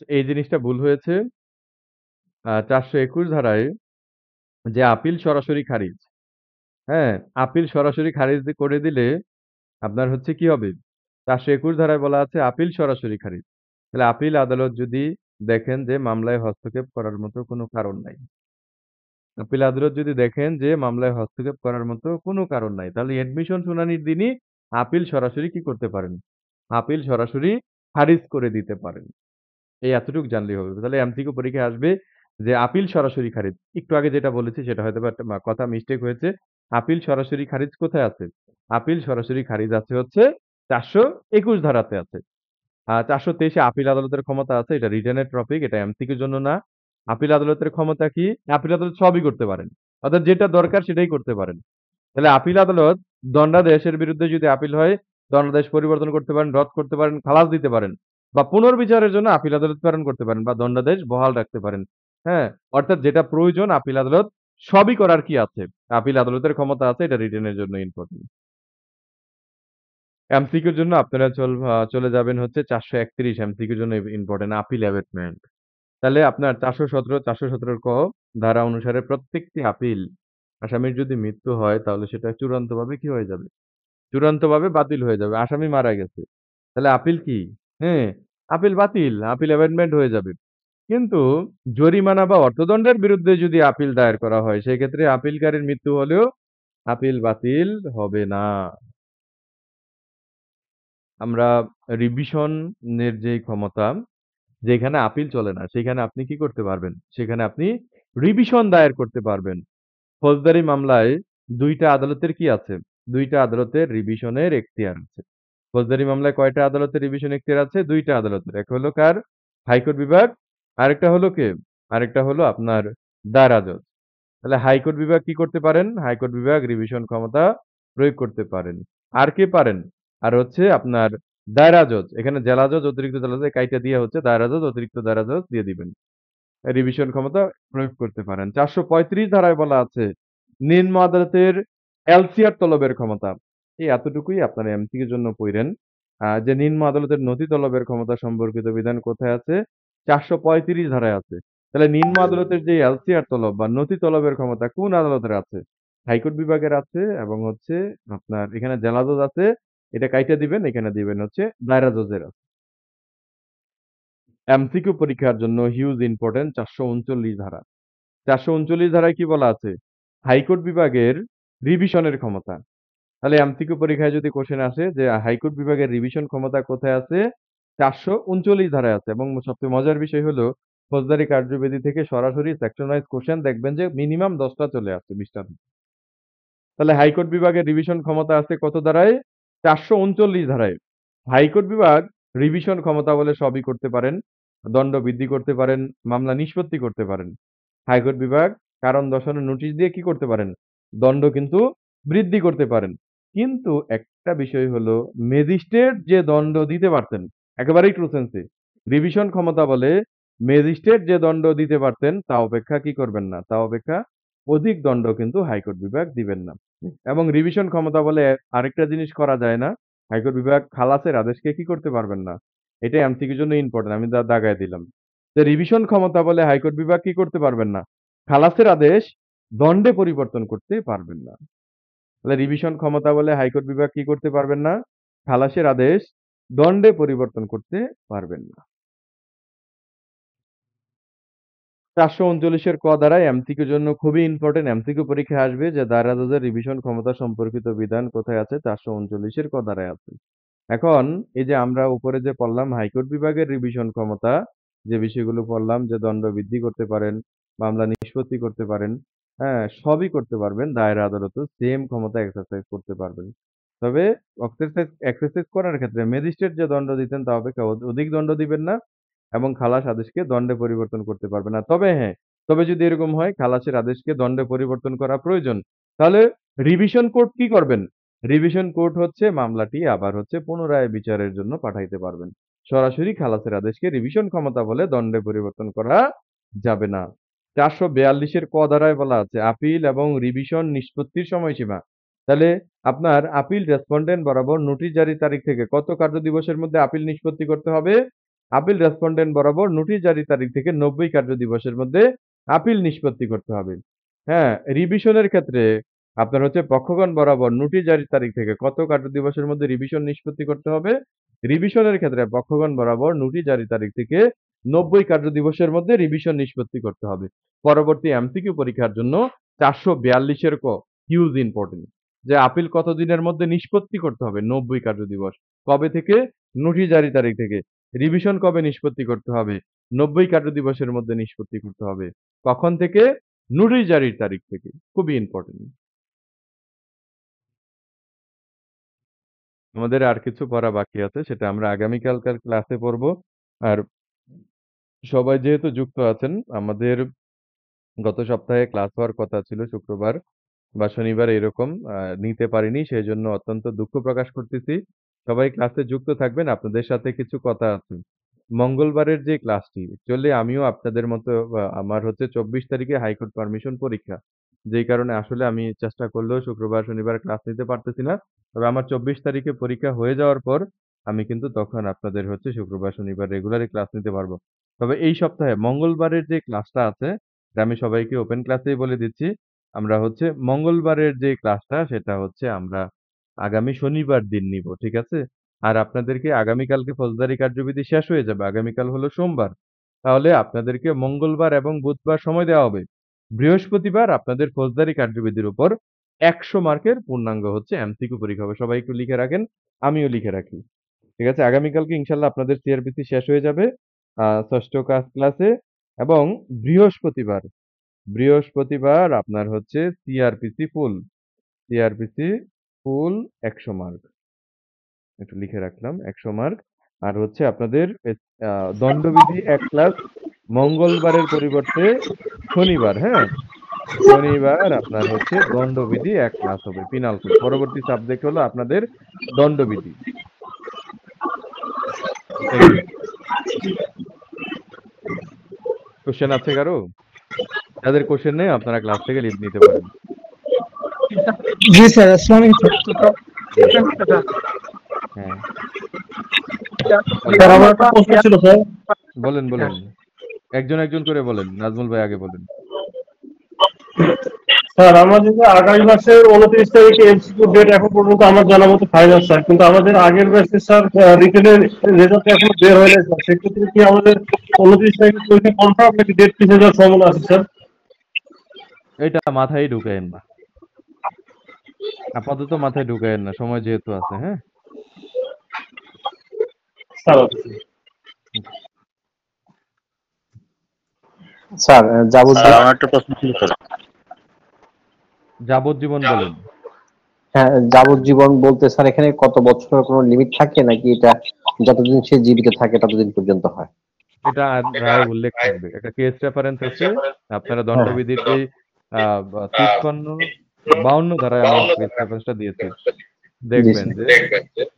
এই জিনিসটা ভুল হয়েছে। ৪২১ ধারায় যে আপিল সরাসরি খারিজ, হ্যাঁ? আপিল সরাসরি খারিজ করে দিলে আপনার হচ্ছে কি হবে? ৪২১ ধারায় বলা আছে আপিল সরাসরি খারিজ। তাহলে আপিল আদালত যদি দেখেন যে মামলায় হস্তক্ষেপ করার মতো কোনো কারণ নাই। আপিল আদালত যদি দেখেন যে মামলায় হস্তক্ষেপ করার মতো কোনো কারণ নাই, তাহলে এডমিশন শুনানির দিনই আপিল সরাসরি কি করতে পারেন? আপিল সরাসরি খারিজ করে দিতে পারেন। এই এতটুকু জানলেই হবে। তাহলে এমসিকিউ পরীক্ষায় আসবে যে আপিল সরাসরি খারিজ। একটু আগে যেটা বলেছি সেটা হয়তোবা একটা কথা মিস্টেক হয়েছে। আপিল সরাসরি খারিজ কোথায় আছে? আপিল সরাসরি খারিজ আছে হচ্ছে ৪২১ ধারাতে আছে। ৪২৩ এ আপিল আদালতের ক্ষমতা আছে। এটা রিটেন এর টপিক। এটা এমসিকিউর জন্য না। আপিল আদালতের ক্ষমতা কি? আপিল আদালত সবই করতে পারেন। অর্থাৎ যেটা দরকার সেটাই করতে পারেন। তাহলে আপিল আদালত দণ্ডাদেশের বিরুদ্ধে যদি আপিল হয়, দণ্ডাদেশ পরিবর্তন করতে পারেন, রদ করতে পারেন, খালাস দিতে পারেন বা পুনর্বিচারের জন্য আপিল আদালত প্রেরণ করতে পারেন বা দণ্ডাদেশ বহাল রাখতে পারেন। হ্যাঁ? অর্থাৎ যেটা প্রয়োজন আপিল আদালত সবই করার কি আছে? আপিল আদালতের ক্ষমতা আছে। এটা রিটেনের জন্য ইম্পোর্টেন্ট। এমসিকিউর জন্য আপনারা চলে যাবেন হচ্ছে ৪৩১ এমসিকিউর জন্য ইম্পোর্টেন্ট আপিল অ্যাবেটমেন্ট। তাহলে আপনার ৪১৭ ক ধারা অনুসারে প্রত্যেকটি আপিল আসামির যদি মৃত্যু হয় তাহলে সেটা চূড়ান্তভাবে কি হয়ে যাবে? চূড়ান্তভাবে বাতিল হয়ে যাবে। আসামি মারা গেছে। তাহলে আপিল কি? হ্যাঁ, আপিল বাতিল, আপিল অ্যামেন্ডমেন্ট হয়ে যাবে। কিন্তু জরিমানা বা অর্থদণ্ডের বিরুদ্ধে যদি আপিল দায়ের করা হয়, সেক্ষেত্রে আপিলকারীর মৃত্যু হলেও আপিল বাতিল হবে না। আমরা রিভিশনের যেই ক্ষমতা, যেখানে আপিল চলে না, সেখানে আপনি কি করতে পারবেন? সেখানে আপনি রিভিশন দায়ের করতে পারবেন। ফৌজদারি মামলায় ২ টা আদালতের কি আছে? ২ টা আদালতের রিভিশনের এখতিয়ার আছে। ফৌজদারি মামলায় কয়টা আদালতের রিভিশন এখতিয়ার আছে? ২ টা আদালতের। এক হলো কার? হাইকোর্ট বিভাগ, আরেকটা হলো কে? আরেকটা হলো আপনার দায়রা জজ। তাহলে হাইকোর্ট বিভাগ কি করতে পারেন? হাইকোর্ট বিভাগ রিভিশন ক্ষমতা প্রয়োগ করতে পারেন। আর কে পারেন? আর হচ্ছে আপনার দায়রা জজ। এখানে জেলা জজ, অতিরিক্ত জেলা জজ কাইটা দিয়ে হচ্ছে দায়রা জজ, অতিরিক্ত দায়রা জজ দিয়ে দিবেন। রিভিশন ক্ষমতা প্রয়োগ করতে পারেন। ৪৩৫ ধারায় বলা আছে নিম্ন আদালতের এলসিআর তলবের ক্ষমতা। এই এতটুকুই আপনারা এমসিকিউর জন্য পইড়েন। যে নিম্ন আদালতের নথি তলবের ক্ষমতা সম্পর্কিত বিধান কোথায় আছে? ৪৩৫ ধারায় আছে। তাহলে নিম্ন আদালতের যে এলসিআর তলব বা নথি তলবের ক্ষমতা কোন আদালতের আছে? হাইকোর্ট বিভাগের আছে এবং হচ্ছে আপনার এখানে জেলা জজ আছে। এটা কাইটা দিবেন, এখানে দিবেন হচ্ছে দায়রা জজের আছে। এমসিকিউ পরীক্ষার জন্য হিউজ ইম্পোর্টেন্ট ৪৩৯ ধারা। ৪৩৯ ধারায় কি বলা আছে? হাইকোর্ট বিভাগের রিভিশনের ক্ষমতা। তাহলে এমসিকিউ পরীক্ষায় যদি কোশ্চেন আসে যে হাইকোর্ট বিভাগের রিভিশন ক্ষমতা কোথায় আছে? ৪৩৯ ধারায় আছে এবং সবচেয়ে মজার বিষয় হলো ফৌজদারি কার্যবিধি থেকে সরাসরি সেকশন ওয়াইজ কোশ্চেন দেখবেন যে মিনিমাম ১০ টা চলে আসছে ২০ টা থেকে। তাহলে হাইকোর্ট বিভাগের রিভিশন ক্ষমতা আছে কত ধারায়? ৪৩৯ ধারায়। হাইকোর্ট বিভাগ রিভিশন ক্ষমতা বলে সবই করতে পারেন। দণ্ড বৃদ্ধি করতে পারেন, মামলা নিষ্পত্তি করতে পারেন। হাইকোর্ট বিভাগ কারণ দর্শানোর নোটিশ দিয়ে কি করতে পারেন? দণ্ড কিন্তু বৃদ্ধি করতে পারেন। কিন্তু একটা বিষয় হলো ম্যাজিস্ট্রেট যে দণ্ড দিতে পারতেন, একেবারেই ট্রু সেন্সে রিভিশন ক্ষমতা বলে ম্যাজিস্ট্রেট যে দণ্ড দিতে পারতেন তা অপেক্ষা কি করবেন না? তা অপেক্ষা অধিক দণ্ড কিন্তু হাইকোর্ট বিভাগ দিবেন না। এবং রিভিশন ক্ষমতা বলে আরেকটা জিনিস করা যায় না। হাইকোর্ট বিভাগ খালাসের আদেশকে কি করতে পারবেন না? এটা এমসিকিউর জন্য ইম্পোর্টেন্ট। আমি দাগায় দিলাম। যে রিভিশন ক্ষমতা বলে হাইকোর্ট বিভাগ কি করতে পারবেন না? খালাসের আদেশ দণ্ডে পরিবর্তন করতে পারবেন না। তাহলে রিভিশন ক্ষমতা বলে হাইকোর্ট বিভাগ কি করতে পারবেন না? খালাসের আদেশ দণ্ডে পরিবর্তন করতে পারবেন না। ৪৩৯ এর ক ধারায় এমসিকিউর জন্য খুবই ইম্পোর্টেন্ট এমসিকিউ পরীক্ষায় আসবে যে দায়রা জজের রিভিশন ক্ষমতা সম্পর্কিত বিধান কোথায় আছে? ৪৩৯ এর ক ধারায় আছে। এখন এই যে আমরা উপরে যে পড়লাম হাইকোর্ট বিভাগের রিভিশন ক্ষমতা, যে বিষয়গুলো পড়লাম যে দণ্ড বৃদ্ধি করতে পারেন, মামলা নিষ্পত্তি করতে পারেন, হ্যাঁ? সবই করতে পারবেন। দায়রা আদালতও সেম ক্ষমতা এক্সারসাইজ করতে পারবেন। তবে এক্সারসাইজ করার ক্ষেত্রে ম্যাজিস্ট্রেট যে দণ্ড দিতেন তা অপেক্ষা অধিক দণ্ড দিবেন না এবং খালাস আদেশকে দণ্ডে পরিবর্তন করতে পারবে না। তবে হ্যাঁ, তবে যদি এরকম হয় খালাসের আদেশকে দণ্ডে পরিবর্তন করা প্রয়োজন, তাহলে রিভিশন কোর্ট কি করবেন? রিভিশন কোর্ট হচ্ছে মামলাটি আবার হচ্ছে পুনরায় বিচারের জন্য পাঠাইতে পারবেন। সরাসরি খালাসের আদেশকে রিভিশন ক্ষমতা বলে দণ্ডে পরিবর্তন করা যাবে না। ৪৪২ এর ক ধারায় বলা আছে আপিল এবং রিভিশন নিষ্পত্তির সময়সীমা। তাহলে আপনার আপিল রেসপন্ডেন্ট বরাবর নোটিশ জারির তারিখ থেকে কত কার্য দিবসের মধ্যে আপিল নিষ্পত্তি করতে হবে? আপিল রেসপন্ডেন্ট বরাবর নোটিশ জারির তারিখ থেকে ৯০ কার্য দিবসের মধ্যে আপিল নিষ্পত্তি করতে হবে। হ্যাঁ, রিভিশনের ক্ষেত্রে আপনার হচ্ছে পক্ষগণ বরাবর নোটিশ জারির তারিখ থেকে কত কার্য দিবসের মধ্যে রিভিশন নিষ্পত্তি করতে হবে? রিভিশনের ক্ষেত্রে পক্ষগণ বরাবর নোটিশ জারির তারিখ থেকে ৯০ কার্য দিবসের মধ্যে রিভিশন নিষ্পত্তি করতে হবে। পরবর্তী এমসিকিউ পরীক্ষার জন্য ৪৪২ এর ক হিউজ ইম্পোর্টেন্ট যে আপিল কত দিনের মধ্যে নিষ্পত্তি করতে হবে? ৯০ কার্য দিবস। কবে থেকে? নোটিশ জারি তারিখ থেকে। রিভিশন কবে নিষ্পত্তি করতে হবে? ৯০ কার্য দিবসের মধ্যে নিষ্পত্তি করতে হবে। কখন থেকে? নোটিশ জারির তারিখ থেকে। খুবই ইম্পোর্টেন্ট। আমাদের আর কিছু পড়া বাকি আছে সেটা আমরা আগামীকালকার ক্লাসে পড়ব। আর সবাই যেহেতু যুক্ত আছেন, আমাদের গত সপ্তাহে ক্লাস হওয়ার কথা ছিল শুক্রবার বা শনিবার এরকম নিতে পারিনি। সেজন্য অত্যন্ত দুঃখ প্রকাশ করতেছি। সবাই ক্লাসে যুক্ত থাকবেন। আপনাদের সাথে কিছু কথা আছে। মঙ্গলবারের যে ক্লাসটি, অ্যাকচুয়ালি আমিও আপনাদের মতো আমার হচ্ছে ২৪ তারিখে হাইকোর্ট পারমিশন পরীক্ষা। যেই কারণে আসলে আমি চেষ্টা করলেও শুক্রবার, শনিবার ক্লাস নিতে পারতেছি না। তবে আমার ২৪ তারিখে পরীক্ষা হয়ে যাওয়ার পর আমি কিন্তু তখন আপনাদের হচ্ছে শুক্রবার, শনিবার রেগুলারই ক্লাস নিতে পারবো। তবে এই সপ্তাহে মঙ্গলবারের যে ক্লাসটা আছে, এটা আমি সবাইকে ওপেন ক্লাসেই বলে দিচ্ছি। আমরা হচ্ছে মঙ্গলবারের যে ক্লাসটা সেটা হচ্ছে আমরা আগামী শনিবার দিন নিব। ঠিক আছে? আর আপনাদেরকে আগামীকালকে ফৌজদারি কার্যবিধি শেষ হয়ে যাবে। আগামীকাল হলো সোমবার। তাহলে আপনাদেরকে মঙ্গলবার এবং বুধবার সময় দেওয়া হবে। বৃহস্পতিবার আপনাদের ফৌজদারি কার্যবিধির উপর ১০০ মার্কের পূর্ণাঙ্গ হচ্ছে এমসিকিউ পরীক্ষা হবে। সবাই একটু লিখে রাখেন। আমিও লিখে রাখি। ঠিক আছে? আগামীকালকে ইনশাআল্লাহ আপনাদের সিআরপিসি শেষ হয়ে যাবে। ৬ষ্ঠ ক্লাসে এবং বৃহস্পতিবার বৃহস্পতিবার আপনার হচ্ছে সিআরপিসি ফুল ১০০ মার্ক। একটু লিখে রাখলাম 100 মার্ক। আর হচ্ছে আপনাদের দণ্ডবিধি 1 ক্লাস মঙ্গলবারের পরিবর্তে শনিবার, হ্যাঁ? শনিবার আপনার হচ্ছে দণ্ডবিধি 1 ক্লাস হবে পেনাল কোড। পরবর্তী সাবজেক্ট হলো আপনাদের দণ্ডবিধি। Thank you. কোশ্চেন আছে কারো? যাদের কোশ্চেন নেই আপনারা ক্লাস থেকে লিভ নিতে পারেন। জি স্যার, আসসালামু আলাইকুম। জি, হ্যাঁ। স্যার আমার একটা প্রশ্ন ছিল স্যার। বলেন, বলেন। একজন করে বলেন। নাজমুল ভাই আগে বলেন। স্যার আমাদের যে আগামী মাসের 29 তারিখে এমসিকিউ ডেট এখন পর্যন্ত আমার জানা মতো ফাইনাল স্যার, কিন্তু আমাদের আগের ব্যাচে স্যার রিটেনের রেজাল্ট এখনো বের হয়নি স্যার। সেক্ষেত্রে কি আমাদের 29 তারিখে পরীক্ষা কনফার্ম নাকি ডেট পিছিয়ে যাওয়ার সম্ভাবনা আছে স্যার? এটা মাথায় ঢুকায়েন না। আপাতত মাথায় ঢুকায়েন না, সময় যেহেতু আছে, হ্যাঁ? স্যার স্যার স্যার আমার একটা প্রশ্ন ছিল স্যার। যাবজ্জীবন বলেন। হ্যাঁ, যাবজ্জীবন বলতে স্যার এখানে কত বছরের কোনো লিমিট থাকে নাকি এটা যতদিন সে জীবিত থাকে ততদিন পর্যন্ত হয়? এটা রায়ে উল্লেখ থাকবে। একটা কেস রেফারেন্স আছে। আপনারা দণ্ডবিধির যে 53-52 ধারায় আমি কেস রেফারেন্সটা দিয়েছি। দেখবেন যে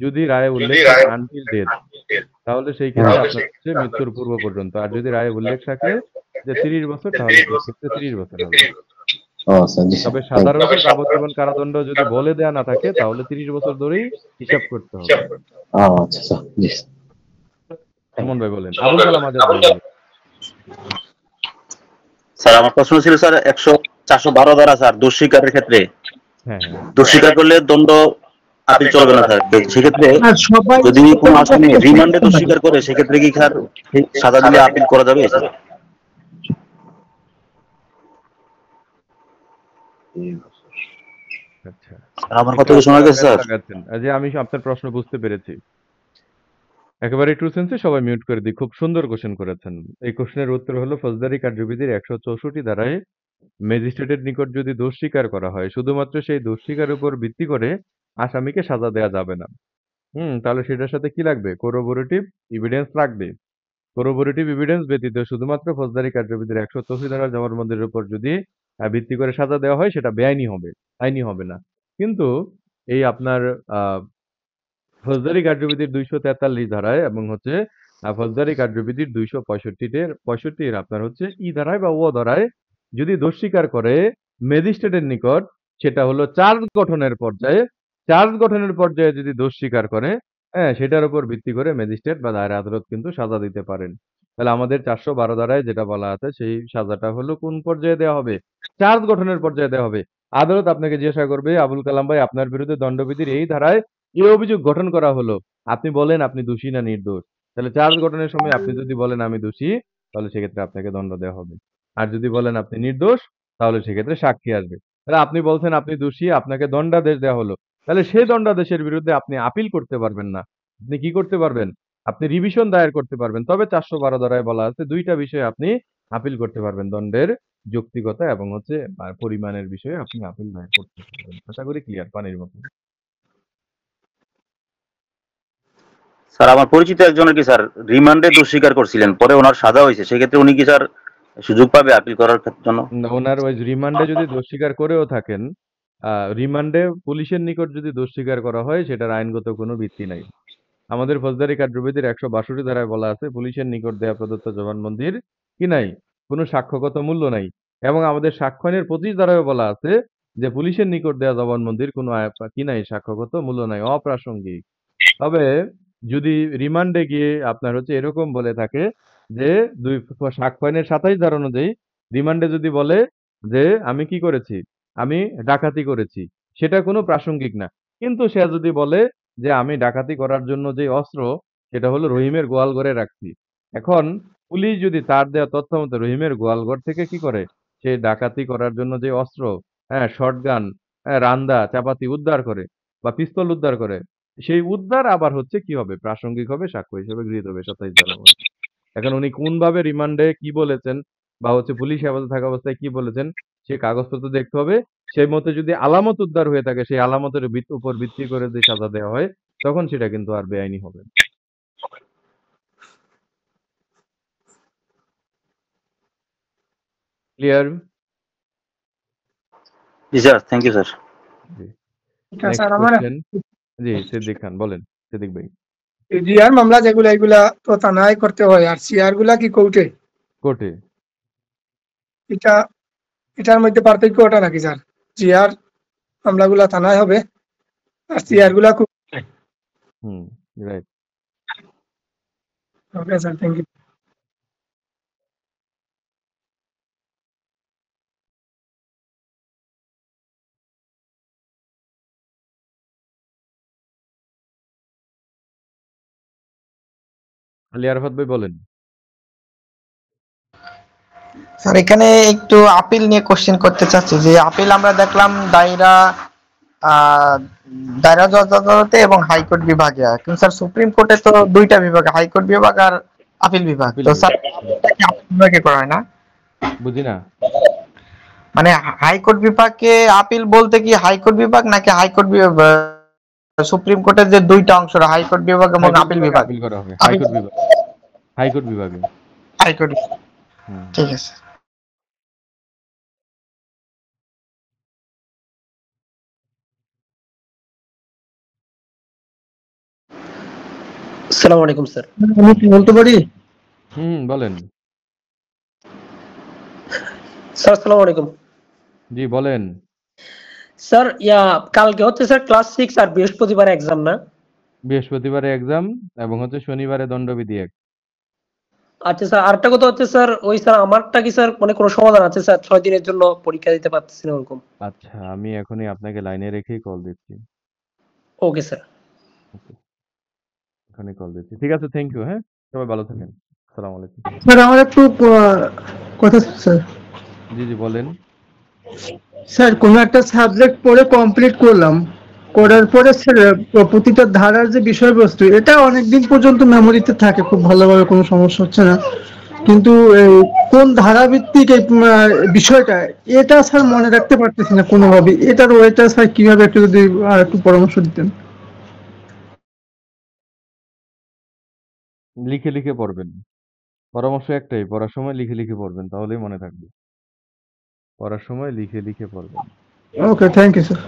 যদি রায়ে উল্লেখ থাকে আনটিল ডেথ, তাহলে সেই ক্ষেত্রে আপনার হচ্ছে মৃত্যুর পূর্ব পর্যন্ত। আর যদি রায়ে উল্লেখ থাকে যে 30 বছর, তাহলে সেক্ষেত্রে 30 বছর হবে। ও স্যার, জি স্যার। তবে সাধারণত যাবজ্জীবন কারাদণ্ড যদি বলে দেয়া না থাকে, তাহলে 30 বছর ধরেই হিসাব করতে হবে। ও আচ্ছা স্যার, জি স্যার। সুমন ভাই বলেন। আবুল কালাম আজাদ ভাই বলেন। স্যার আমার প্রশ্ন ছিল স্যার 412 ধারা স্যার দোষ স্বীকারের ক্ষেত্রে হ্যাঁ, হ্যাঁ। দোষ স্বীকার করলে দণ্ড আপিল চলবে না স্যার। সেক্ষেত্রে আর সবাই যদি কোনো আসামি রিমান্ডে দোষ স্বীকার করে সেক্ষেত্রে কি স্যার সাজা দিলে আপিল করা যাবে স্যার? আচ্ছা। আমার কথা কি শোনা গেছে স্যার? লাগাচ্ছেন। যে আমি আপনার প্রশ্ন বুঝতে পেরেছি। একেবারে ট্রু সেন্সে সবাই মিউট করে দিই। খুব সুন্দর কোশ্চেন করেছেন। এই কোশ্চেনের উত্তর হলো ফৌজদারি কার্যবিধির 164 ধারায় ম্যাজিস্ট্রেটের নিকট যদি দোষ স্বীকার করা হয়, শুধুমাত্র সেই দোষ স্বীকারের উপর ভিত্তি করে আসামিকে সাজা দেয়া যাবে না। তাহলে সেটার সাথে কি লাগবে? কোরোবোরেটিভ এভিডেন্স লাগবে। কোরোবোরেটিভ এভিডেন্স ব্যতীত শুধুমাত্র ফৌজদারি কার্যবিধির 184 ধারা জবানবন্দির উপর যদি ভিত্তি করে সাজা দেওয়া হয়, সেটা বেআইনি হবে, আইনি হবে না। কিন্তু এই আপনার আ ফৌজদারি কার্যবিধির 243 ধারায় এবং হচ্ছে ফৌজদারি কার্যবিধির 265 আপনার হচ্ছে ই ধারায় বা ও ধারায় যদি দোষ স্বীকার করে ম্যাজিস্ট্রেটের নিকট, সেটা হলো চার্জ গঠনের পর্যায়ে যদি দোষ স্বীকার করে, হ্যাঁ, সেটার উপর ভিত্তি করে ম্যাজিস্ট্রেট বা দায়রা আদালত কিন্তু সাজা দিতে পারেন। তাহলে আমাদের 412 ধারায় যেটা বলা আছে সেই সাজাটা হলো কোন পর্যায়ে দেওয়া হবে? চার্জ গঠনের পর্যায়ে দেওয়া হবে। আদালত আপনাকে জিজ্ঞাসা করবে, আবুল কালাম ভাই, আপনার বিরুদ্ধে দণ্ডবিধির এই ধারায় এই অভিযোগ গঠন করা হলো। আপনি বলেন আপনি দোষী না নির্দোষ। তাহলে চার্জ গঠনের সময় আপনি যদি বলেন আমি দোষী, তাহলে সেক্ষেত্রে আপনাকে দণ্ড দেওয়া হবে। আর যদি বলেন আপনি নির্দোষ, তাহলে সেক্ষেত্রে সাক্ষী আসবে। তাহলে আপনি বলছেন আপনি দোষী, আপনাকে দণ্ডাদেশ দেওয়া হলো। তাহলে সেই দণ্ডাদেশের বিরুদ্ধে আপনি আপিল করতে পারবেন না। আপনি কি করতে পারবেন? আপনি রিভিশন দায়ের করতে পারবেন। তবে 412 ধারায় বলা আছে ২ টা বিষয়ে আপনি আপিল করতে পারবেন। দণ্ডের যৌক্তিকতা এবং হচ্ছে পরিমাণের বিষয়ে আপনি আপিল দায়ের করতে পারবেন। আশা করি ক্লিয়ার, পানির মতো। স্যার আমার পরিচিত একজনের কি স্যার রিমান্ডে দোষ স্বীকার করছিলেন, পরে ওনার সাজা হয়েছে, সেক্ষেত্রে উনি কি স্যার সুযোগ পাবে আপিল করার জন্য? না, ওনার ওই রিমান্ডে যদি দোষ স্বীকার করেও থাকেন, রিমান্ডে পুলিশের নিকট যদি দোষ স্বীকার করা হয়, সেটার আইনগত কোনো ভিত্তি নাই। আমাদের ফৌজদারি কার্যবিধির 162 ধারায় বলা আছে পুলিশের নিকট দেয়া প্রদত্ত জবানবন্দির কি নাই? কোনো সাক্ষ্যগত মূল্য নাই। এবং আমাদের সাক্ষ্য আইনের 25 ধারায়ও বলা আছে যে পুলিশের নিকট দেয়া জবানবন্দির কোনো কি নাই? সাক্ষ্যগত মূল্য নাই, অপ্রাসঙ্গিক। তবে যদি রিমান্ডে গিয়ে আপনার হচ্ছে এরকম বলে থাকে যে সাক্ষ্য আইনের 27 ধারা অনুযায়ী রিমান্ডে যদি বলে যে আমি কি করেছি? আমি ডাকাতি করেছি। সেটা কোনো প্রাসঙ্গিক না। কিন্তু সে যদি বলে যে আমি ডাকাতি করার জন্য যে অস্ত্র সেটা হলো রহিমের গোয়ালঘরে রাখছি। এখন পুলিশ যদি তার দেওয়া তথ্য মতো রহিমের গোয়ালঘর থেকে কি করে? সে ডাকাতি করার জন্য যে অস্ত্র, হ্যাঁ, শটগান, হ্যাঁ, রান্দা, চাপাতি উদ্ধার করে বা পিস্তল উদ্ধার করে, সেই উদ্ধার আবার হচ্ছে কি হবে? প্রাসঙ্গিক হবে, সাক্ষ্য হিসেবে গৃহীত হবে 27 ধারা মতে। এখন উনি কোনভাবে রিমান্ডে কি বলেছেন বা হচ্ছে পুলিশ হেফাজতে থাকা অবস্থায় কি বলেছেন, সে কাগজপত্র দেখতে হবে। সেই মতে যদি আলামত উদ্ধার হয়ে থাকে, সেই আলামতের উপর ভিত্তি করে যদি সাজা দেওয়া হয়, তখন সেটা কিন্তু আর বেআইনি হবে না। ক্লিয়ার? জি স্যার, থ্যাংক ইউ স্যার। জি। এটা নেক্সট স্যার আমার কোয়েশ্চেন। জি, সিদ্দিক খান বলেন। সিদ্দিক ভাই। জিআর মামলা যেগুলা এগুলা তো থানায় করতে হয়, আর সিআর গুলা কি কোর্টে? কোর্টে। এটা এটার মধ্যে পার্থক্যটা নাকি স্যার? জিআর মামলাগুলা থানায় হবে আর সিআর গুলা কোর্টে। হুম, right. Okay sir, thank you. Ali Arafat ভাই বলেন। স্যার এখানে একটু আপিল নিয়ে কোশ্চেন করতে চাচ্ছি যে আপিল আমরা দেখলাম দায়রা জজ আদালতে এবং হাইকোর্ট বিভাগে, কিন্তু স্যার সুপ্রিম কোর্টে তো দুইটা বিভাগ, হাইকোর্ট বিভাগ আর আপিল বিভাগ। আপিল তো বিভাগ। স্যার এটা কি আপিল বিভাগে করা হয় না? বুঝি না। মানে হাইকোর্ট বিভাগকে আপিল বলতে কি হাইকোর্ট বিভাগ নাকি হাইকোর্ট বিভাগ সুপ্রিম কোর্টের যে দুইটা অংশ হাইকোর্ট বিভাগ এবং হাইকোর্ট আপিল বিভাগে বিভাগ? আপিল করা হবে। আপিল হাইকোর্ট বিভাগ। হাইকোর্ট বিভাগে। হাইকোর্ট, হুম। ঠিক আছে। আসসালামু আলাইকুম স্যার। আমি কি বলতে পারি? হুম, বলেন। স্যার আসসালামু আলাইকুম। জি, বলেন। স্যার কালকে হচ্ছে স্যার ক্লাস 6 আর বৃহস্পতিবার এক্সাম না? বৃহস্পতিবারে এক্সাম এবং হচ্ছে শনিবারে দণ্ডবিধি এক। আচ্ছা স্যার, আরেকটা কথা হচ্ছে স্যার, ওই স্যার আমারটা কি স্যার মানে কোনো সমাধান আছে স্যার? 6 দিনের জন্য পরীক্ষা দিতে পারতেছি না ওরকম। আচ্ছা, আমি এখনই আপনাকে লাইনে রেখেই কল দিচ্ছি। Okay sir. ওকে, এখনই কল দিচ্ছি। ঠিক আছে, থ্যাংক ইউ। হ্যাঁ, সবাই ভালো থাকেন। আসসালামু আলাইকুম। স্যার আমার একটু কথা স্যার। জি, জি, বলেন। স্যার কোনো একটা সাবজেক্ট পড়ে কমপ্লিট করলাম, করার পরে স্যার প্রতিটা ধারার যে বিষয়বস্তু এটা অনেকদিন পর্যন্ত মেমোরিতে থাকে খুব ভালোভাবে, কোনো সমস্যা হচ্ছে না, কিন্তু এই কোন ধারাভিত্তিক এই বিষয়টা এটা স্যার মনে রাখতে পারতেছি না কোনোভাবে। এটার ওয়েটা স্যার কিভাবে একটু যদি আর একটু পরামর্শ দিতেন। লিখে লিখে পড়বেন। পরামর্শ একটাই, পড়ার সময় লিখে লিখে পড়বেন, তাহলেই মনে থাকবে। পড়ার সময় লিখে লিখে পড়বেন। ওকে, থ্যাংক ইউ স্যার।